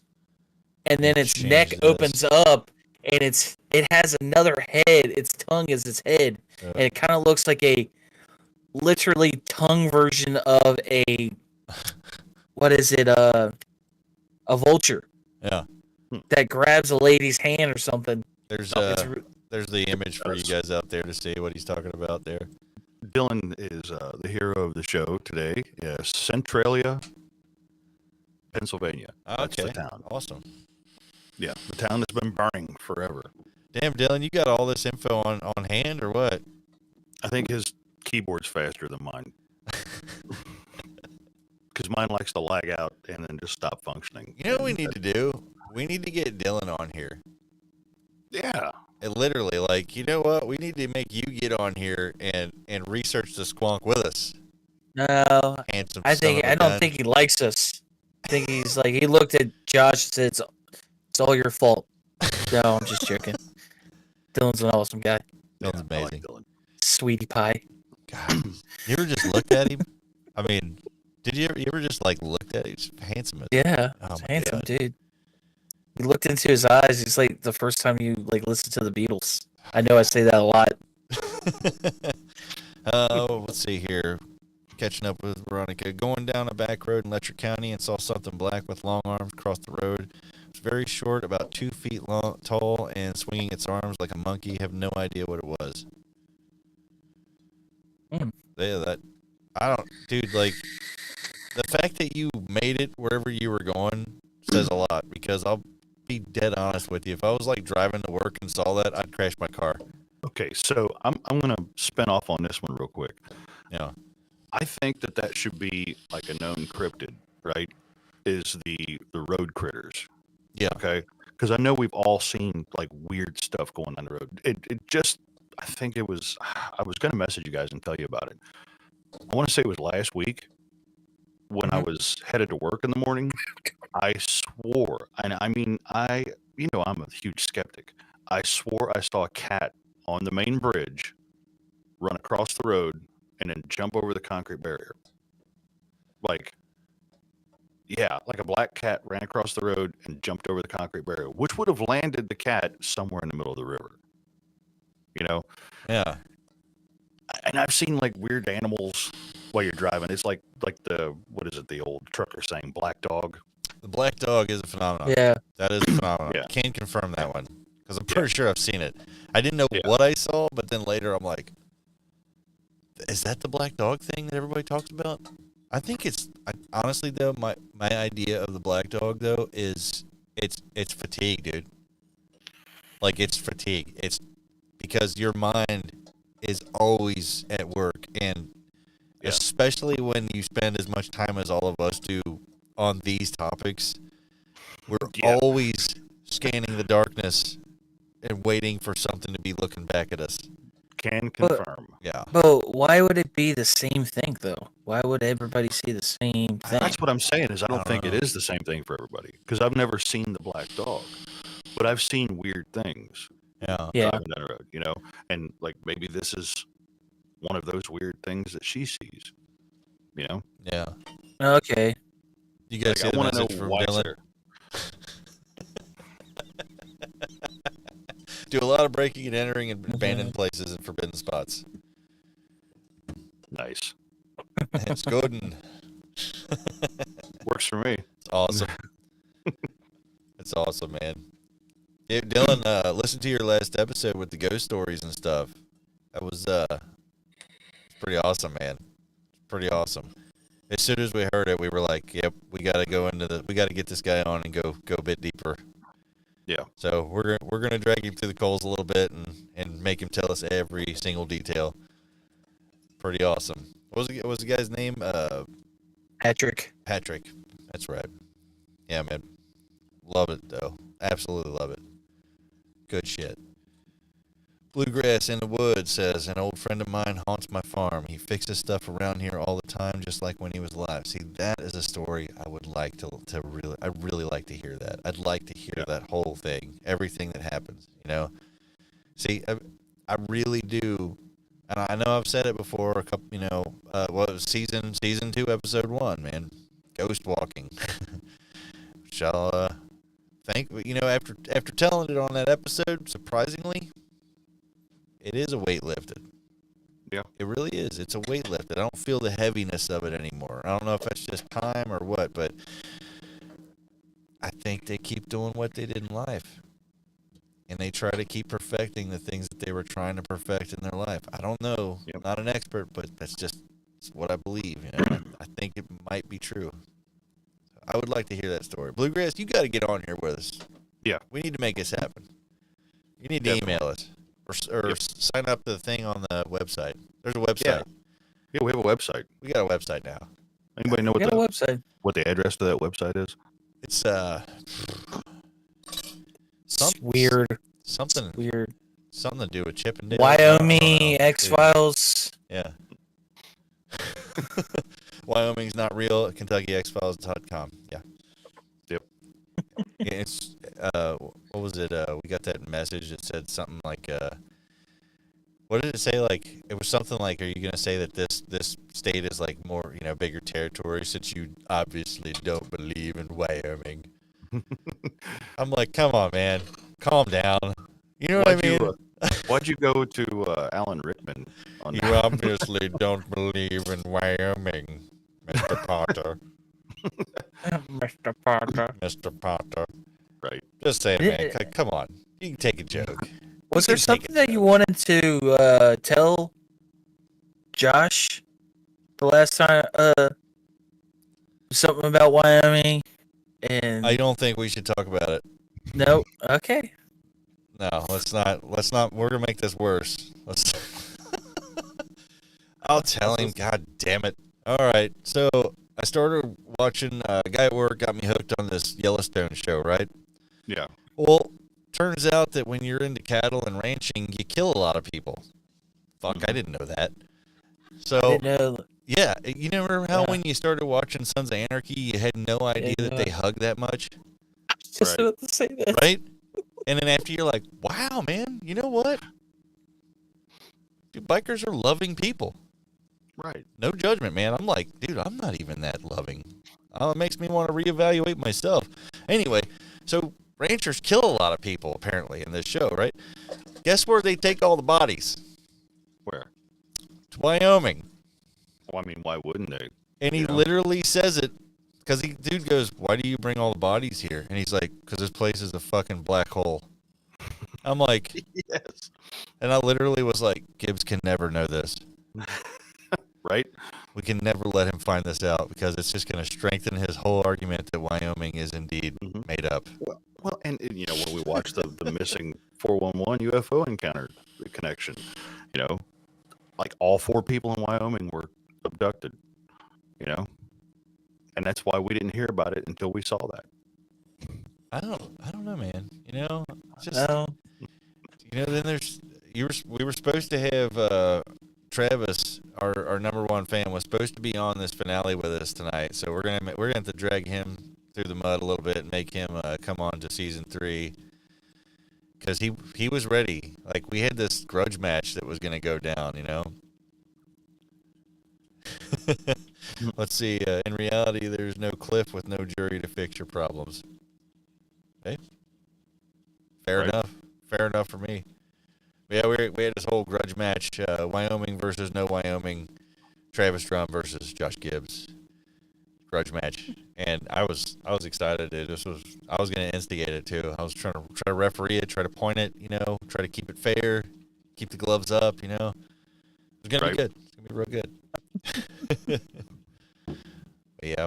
and then its neck Change this. opens up, and it has another head. Its tongue is its head, Yeah. and it kind of looks like a literally tongue version of a what is it? A vulture Yeah. that grabs a lady's hand or something. There's It's re- there's the image for you guys out there to see what he's talking about there. Dylan is the hero of the show today. Yes, Centralia, Pennsylvania. That's Okay. the town. Awesome. Yeah, the town that's been burning forever. Damn, Dylan, you got all this info on hand or what? I think his keyboard's faster than mine. Because mine likes to lag out and then just stop functioning. You know what we need to do? We need to get Dylan on here. Yeah. And literally, like, you know what? We need to make you get on here and research the squonk with us. No, Handsome. I son of a don't gun. think he likes us. I think he's like he looked at Josh and said, "It's all your fault." No, I'm just joking. Dylan's an awesome guy, Dylan's I like amazing. Dylan. sweetie pie. God, you ever just looked at him? I mean, did you ever just like looked at him? He's handsome as Yeah, Oh he's my handsome God. dude. You looked into his eyes. It's like the first time you like listened to the Beatles. I know I say that a lot. Let's see here. Catching up with Veronica. Going down a back road in Letcher County and saw something black with long arms across the road. It was very short, about 2 feet long, tall, and swinging its arms like a monkey. Have no idea what it was. Hmm. Yeah, that I don't, dude. Like the fact that you made it wherever you were going says a lot. Because I'll be dead honest with you. If I was like driving to work and saw that, I'd crash my car. Okay, so I'm going to spin off on this one real quick. Yeah. I think that should be like a known cryptid, right? Is the road critters. Yeah. Okay. Because I know we've all seen like weird stuff going on the road. It just, I think it was, I was going to message you guys and tell you about it. I want to say it was last week when I was headed to work in the morning. I swore, and I mean, I'm a huge skeptic. I swore I saw a cat on the main bridge run across the road and then jump over the concrete barrier. Like a black cat ran across the road and jumped over the concrete barrier, which would have landed the cat somewhere in the middle of the river. You know, Yeah. and I've seen like weird animals while you're driving. It's like the old trucker saying, black dog. The black dog is a phenomenon. Yeah, That is a phenomenon. Yeah. Can confirm that one because I'm pretty sure I've seen it. I didn't know Yeah. what I saw, but then later I'm like, is that the black dog thing that everybody talks about? I think honestly though, my idea of the black dog though is it's fatigue, dude. Like it's fatigue. It's because your mind is always at work, and Yeah. especially when you spend as much time as all of us do on these topics, we're Yeah. always scanning the darkness and waiting for something to be looking back at us. Can But- confirm. Yeah. But why would it be the same thing though? Why would everybody see the same thing? That's what I'm saying. Is I don't don't think know. it is the same thing for everybody because I've never seen the black dog, but I've seen weird things Yeah. Yeah. driving down the road. You know, and like maybe this is one of those weird things that she sees. You know, Yeah. Okay. You guys like, see I the want to know message from why it's Dylan? there. Do a lot of breaking and entering in abandoned places and forbidden spots. Nice, It's good and works for me. it's awesome. It's awesome, man. Yeah, Dylan, listen to your last episode with the ghost stories and stuff. That was pretty awesome, man. Pretty awesome. As soon as we heard it, we were like, "Yep, we got to get this guy on and go a bit deeper." Yeah. So we're gonna drag him through the coals a little bit and make him tell us every single detail. Pretty awesome. What was the guy's name? Patrick. Patrick. That's right. Yeah, man. Love it though. Absolutely love it. Good shit. Bluegrass in the Woods says, an old friend of mine haunts my farm. He fixes stuff around here all the time, just like when he was alive. See, that is a story I would like to really like to hear that. I'd like to hear that whole thing, everything that happens, you know? See, I really do, and I know I've said it before, a couple, you know, what was season 2, episode 1, man, ghost walking. Which I'll, think, you know, after telling it on that episode, surprisingly, it is a weight lifted. Yeah. It really is. It's a weight lifted. I don't feel the heaviness of it anymore. I don't know if that's just time or what, but I think they keep doing what they did in life. And they try to keep perfecting the things that they were trying to perfect in their life. I don't know. Yep. I'm not an expert, but that's just what I believe. You know? I think it might be true. I would like to hear that story. Bluegrass, you got to get on here with us. Yeah. We need to make this happen. You need to email us or sign up to the thing on the website. There's a website. Yeah, we have a website. We got a website now. Anybody know We got a website. what the address to that website is? It's It's weird. something Weird. something to do with Chip and Dale. I don't Wyoming know. X Files. Yeah. Wyoming's not real. KentuckyXFiles.com. Yeah. Yep. Yeah, it's what was it? We got that message that said something like what did it say? Like it was something like, are you gonna say that this state is like more, you know, bigger territory since you obviously don't believe in Wyoming? I'm like, come on, man, calm down. You know what I mean? Why'd you go to Alan Rickman on You that? obviously don't believe in Wyoming, Mr. Potter. Mr. Parker. Mr. Potter. Right. Just saying, man. Yeah. Come on. You can take a joke. Was You there can take something a that joke. you wanted to tell Josh the last time? Something about Wyoming, and I don't think we should talk about it. no. Okay. No, let's not. We're gonna make this worse. Let's. I'll tell him. God damn it! All right. So I started watching. A guy at work got me hooked on this Yellowstone show. Right. Yeah. Well, turns out that when you're into cattle and ranching, you kill a lot of people. Fuck, I didn't know that. So I didn't know. yeah, you remember how Yeah. when you started watching Sons of Anarchy, you had no idea that Yeah. they hug that much, Just Right. about to say that. right? And then after you're like, wow, man, you know what? Dude, bikers are loving people. Right. No judgment, man. I'm like, dude, I'm not even that loving. It makes me want to reevaluate myself. Anyway, so ranchers kill a lot of people apparently in this show, right? Guess where they take all the bodies? Where? To Wyoming. Well, I mean, why wouldn't they? And he Yeah. literally says it because dude goes, why do you bring all the bodies here? And he's like, because this place is a fucking black hole. I'm like, Yes. and I literally was like, Gibbs can never know this. Right. We can never let him find this out because it's just going to strengthen his whole argument that Wyoming is indeed Mhm. made up. Well, and you know, when we watched the missing 411 UFO encounter connection, you know, like all 4 people in Wyoming were abducted, you know, and that's why we didn't hear about it until we saw that. I don't know, man. It's just, No. then there's, we were supposed to have Travis, our number one fan, was supposed to be on this finale with us tonight. So we're gonna have to drag him through the mud a little bit and make him come on to season 3 because he was ready. Like we had this grudge match that was gonna go down, you know. Let's see. In reality, there's no Cliff with no jury to fix your problems. Okay. Fair Right. enough. Fair enough for me. Yeah, we had this whole grudge match: Wyoming versus no Wyoming, Travis Drum versus Josh Gibbs, grudge match, and I was excited. I was gonna instigate it too. I was trying to referee it, try to point it, you know, try to keep it fair, keep the gloves up, you know. It's gonna be Right. good. It's gonna be real good. But yeah,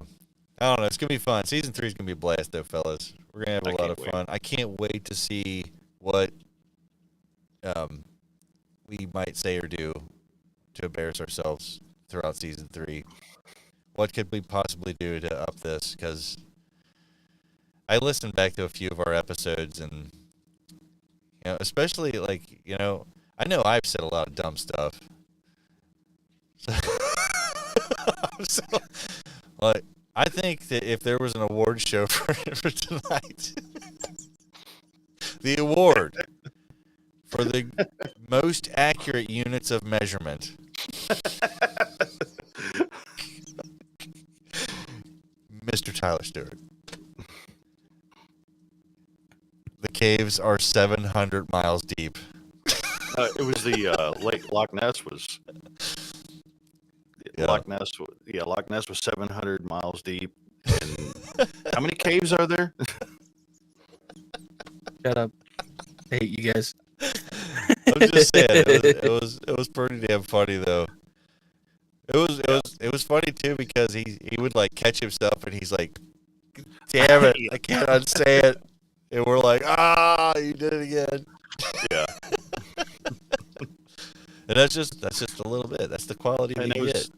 I don't know. It's gonna be fun. Season 3 is gonna be a blast, though, fellas. We're gonna have a I lot can't of wait. fun. I can't wait to see what we might say or do to embarrass ourselves throughout season 3. What could we possibly do to up this? Because I listened back to a few of our episodes, and you know, especially like I know I've said a lot of dumb stuff. So, like, I think that if there was an award show for tonight, the award for the most accurate units of measurement, Mr. Tyler Stewart. The caves are 700 miles deep. It was the Lake Loch Ness was. Yeah. Loch Ness was 700 miles deep. And how many caves are there? Shut up. I hate you guys. I'm just saying, it was pretty damn funny though. It was funny too because he would like catch himself and he's like, "Damn it, I can't unsay it," and we're like, "Ah, you did it again." Yeah. And that's just a little bit. That's the quality we And that was, get.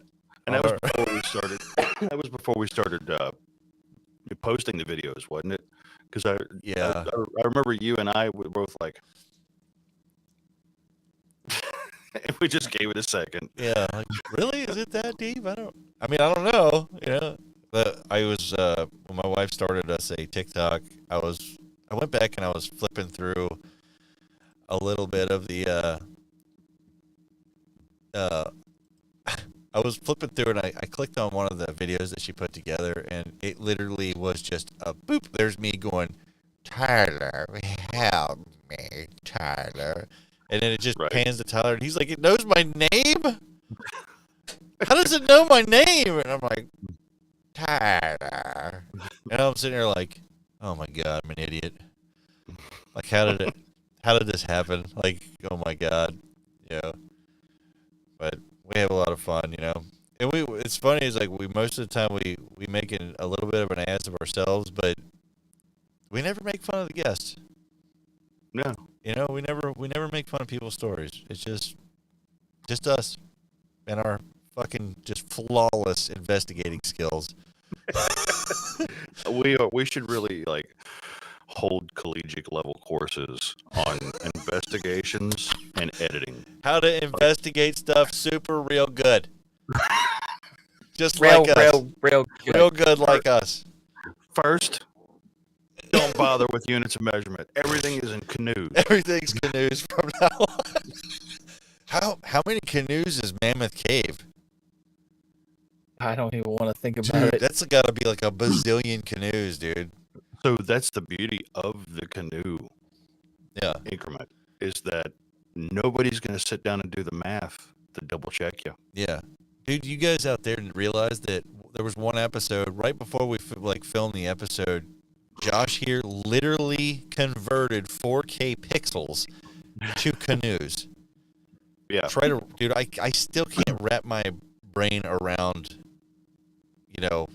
and that was Or- before we started. That was before we started posting the videos, wasn't it? Because Yeah. I remember you and I were both like, and we just gave it a second. Yeah, like, really? Is it that deep? I don't know, you know. But I was when my wife started us a TikTok, I went back and I was flipping through a little bit of the I was flipping through and I clicked on one of the videos that she put together and it literally was just a boop, there's me going, "Tyler, help me, Tyler." And then it just Right. pans to Tyler, and he's like, "It knows my name? How does it know my name?" And I'm like, "Tyler." And I'm sitting there like, "Oh my God, I'm an idiot. Like, how did this happen? Like, oh my God." You know. But we have a lot of fun, you know. And it's funny, is like most of the time we make a little bit of an ass of ourselves, but we never make fun of the guests. No. You know, we never make fun of people's stories. It's just us and our fucking just flawless investigating skills. We should really like hold collegiate level courses on investigations and editing. How to investigate stuff super real good. Just Real, like us. real good. Real good like us. First, don't bother with units of measurement. Everything is in canoes. Everything's canoes from now on. How many canoes is Mammoth Cave? I don't even want to think about Dude, it. that's got to be like a bazillion canoes, dude. So that's the beauty of the canoe Yeah. increment is that nobody's going to sit down and do the math to double check you. Yeah. Dude, you guys out there didn't realize that there was one episode right before we filmed the episode. Josh here literally converted 4K pixels to canoes. Yeah. Dude, I still can't wrap my brain around, you know,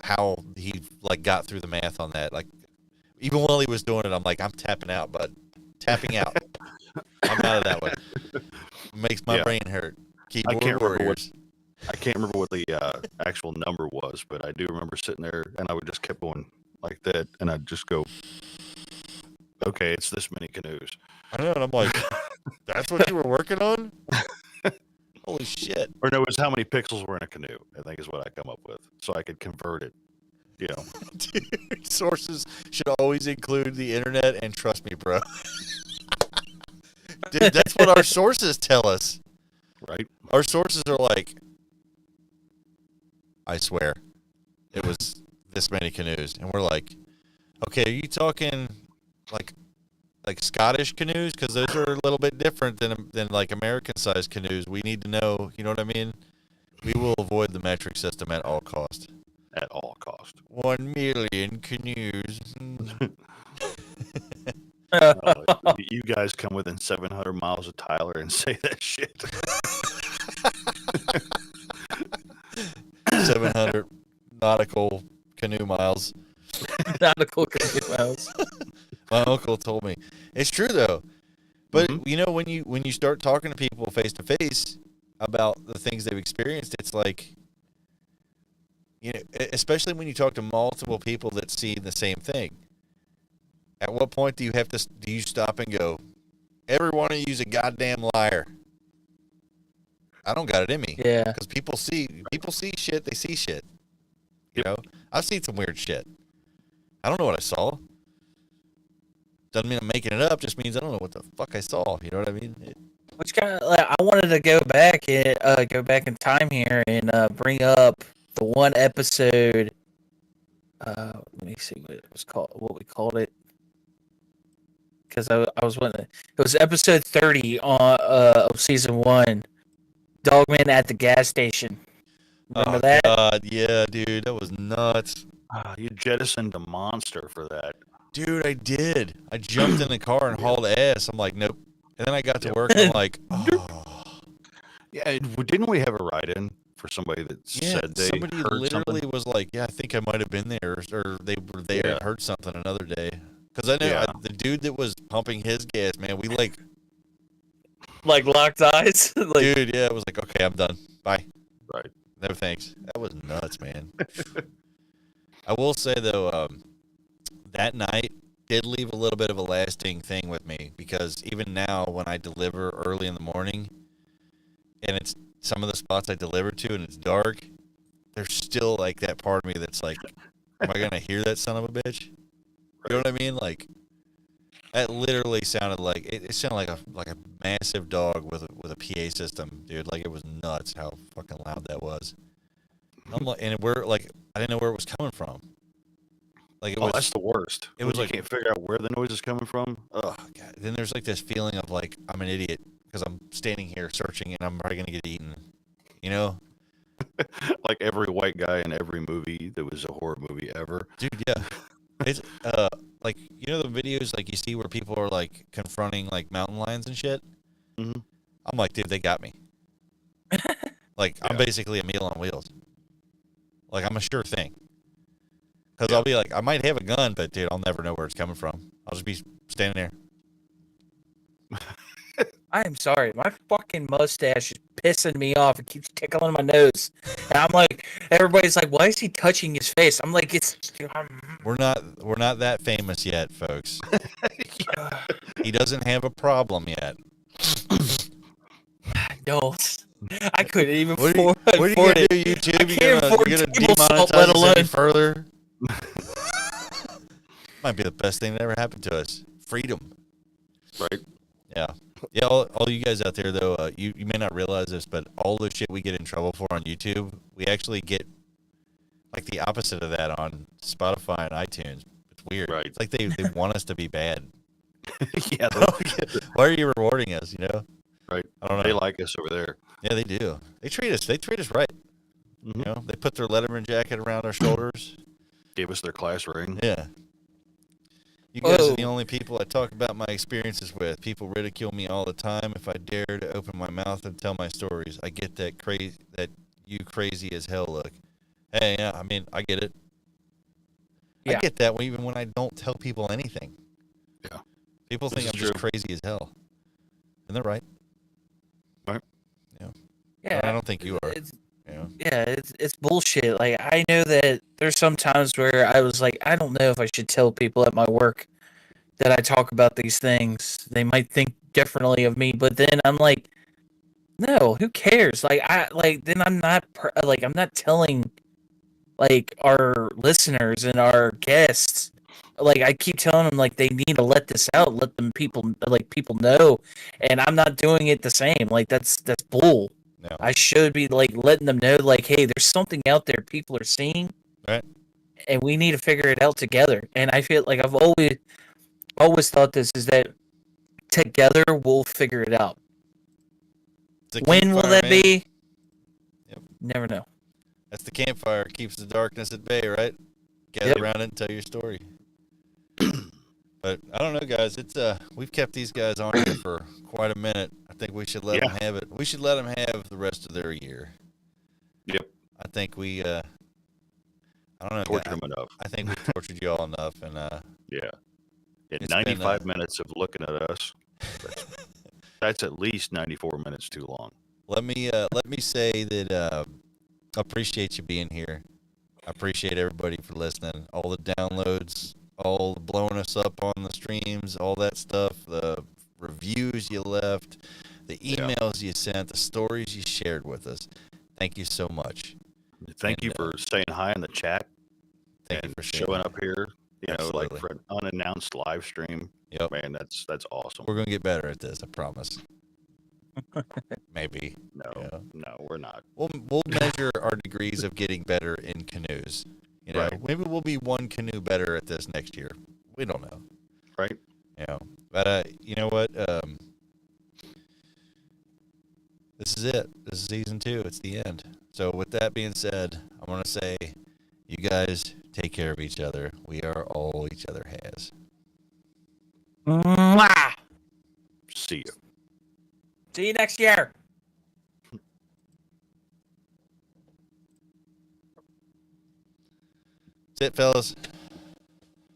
how he like got through the math on that. Like, even while he was doing it, I'm like, I'm tapping out, bud. Tapping out. I'm out of that one. Makes my Yeah. brain hurt. Keyboard can't remember what- warriors. I can't remember what the actual number was, but I do remember sitting there and I would just keep going like that, and I'd just go, "Okay, it's this many canoes." I know, and I'm like, That's what you were working on? Holy shit. Or no, it was how many pixels were in a canoe, I think is what I come up with. So I could convert it. You know. Dude, sources should always include the internet, and trust me, bro. Dude, that's what our sources tell us. Right? Our sources are like, I swear, it was this many canoes. And we're like, okay, are you talking like Scottish canoes? Because those are a little bit different than like American-sized canoes. We need to know, you know what I mean? We will avoid the metric system at all cost. At all cost. 1 million canoes. You guys come within 700 miles of Tyler and say that shit. 700 nautical canoe miles. Nautical canoe miles. My uncle told me. It's true though. But you know, when you start talking to people face to face about the things they've experienced, it's like, you know, especially when you talk to multiple people that see the same thing. At what point do you stop and go, every one of you's a goddamn liar? I don't got it in me. Yeah. Because people see shit, they see shit. You know? I've seen some weird shit. I don't know what I saw. Doesn't mean I'm making it up, just means I don't know what the fuck I saw. You know what I mean? Which kind of like I wanted to go back in time here and bring up the one episode. Let me see what it was called. What we called it. Because I was wondering, it was episode 30 of season 1. Dogman at the gas station. Remember that? God, yeah, dude, that was nuts. You jettisoned a monster for that. Dude, I did. I jumped in the car and hauled ass. I'm like, nope. And then I got to work and I'm like, oh. Yeah, didn't we have a write-in for somebody that Yeah, said they somebody heard literally something? was like, yeah, I think I might have been there, or they were there Yeah. and heard something another day. Because I know Yeah. the dude that was pumping his gas, man, we like, Like locked eyes. Like, dude, yeah, it was like, okay, I'm done. Bye. Right. No thanks. That was nuts, man. I will say though, that night did leave a little bit of a lasting thing with me, because even now when I deliver early in the morning, and it's some of the spots I deliver to and it's dark, there's still like that part of me that's like, am I gonna hear that son of a bitch? You know what I mean? Like, that literally sounded like it sounded like a massive dog with a PA system, dude. Like, it was nuts how fucking loud that was. I'm like, and we're like, I didn't know where it was coming from. Like, it was. That's the worst. It When was you like- can't figure out where the noise is coming from. Ugh. Oh, God. Then there's like this feeling of like I'm an idiot because I'm standing here searching and I'm probably gonna get eaten. You know, Like every white guy in every movie that was a horror movie ever. dude. Yeah, it's like, you know, the videos like you see where people are like confronting like mountain lions and shit. Mhm. I'm like, dude, they got me. Like, I'm Yeah. basically a meal on wheels. Like, I'm a sure thing. Because I'll be like, I might have a gun, but dude, I'll never know where it's coming from. I'll just be standing there. I am sorry. My fucking mustache is pissing me off. It keeps tickling my nose. And I'm like, everybody's like, why is he touching his face? I'm like, it's. We're not that famous yet, folks. He doesn't have a problem yet. No. I couldn't even What are you, afford, what are you afford gonna it. do, YouTube? I can't afford You gonna table salt, demonetize let us any alone- further? Might be the best thing that ever happened to us. Freedom. Right. Yeah. Yeah, all you guys out there, though, you may not realize this, but all the shit we get in trouble for on YouTube, we actually get, like, the opposite of that on Spotify and iTunes. It's weird. Right. It's like they want us to be bad. Yeah, Why are you rewarding us, you know? right. I don't know. They like us over there. Yeah, they do. They treat us right. Mhm. You know, they put their Letterman jacket around our shoulders. Gave us their class ring. Yeah. You guys are Whoa. the only people I talk about my experiences with. People ridicule me all the time if I dare to open my mouth and tell my stories. I get that you crazy as hell look. Hey, yeah, I mean, I get it. I Yeah. get that even when I don't tell people anything. Yeah. People This think I'm is just true. crazy as hell. And they're right. Yeah, I don't think you are. It's, You know? yeah, it's bullshit. Like, I know that there's some times where I was like, I don't know if I should tell people at my work that I talk about these things. They might think differently of me, but then I'm like, no, who cares? Then I'm not telling like our listeners and our guests. Like I keep telling them like they need to let this out, let them people know, and I'm not doing it the same. Like that's bull. No. I should be like letting them know like, hey, there's something out there people are seeing, Right. and we need to figure it out together. And I feel like I've always thought this is that together we'll figure it out. It's a When will campfire, that man. be? Yep. Never know. That's the campfire. Keeps the darkness at bay, right? Gather Yep. around it and tell your story. But I don't know, guys. It's we've kept these guys on here for quite a minute. I think we should let them have it. We should let them have the rest of their year. Yep. I think we. I don't know. Torture guys. them enough. I think we tortured you all enough, and Yeah. In It's been, 95 minutes of looking at us, that's at least 94 minutes too long. let me say that I appreciate you being here. I appreciate everybody for listening. All the downloads, all the blowing us up on the streams, all that stuff, the reviews you left, the emails you sent, the stories you shared with us. Thank you so much. Thank And, you for saying hi in the chat Thank you and for sharing showing that. up here. You know, like Absolutely. for an unannounced live stream. Yep. Man, that's awesome. We're gonna get better at this. I promise. Maybe. No, Yeah. no, we're not. We'll measure our degrees of getting better in canoes. You know, Right. maybe we'll be one canoe better at this next year. We don't know. Right? You know, but you know what? This is it. This is season 2. It's the end. So with that being said, I'm gonna say, you guys take care of each other. We are all each other has. Mwah! See you. See you next year. That's it, fellas.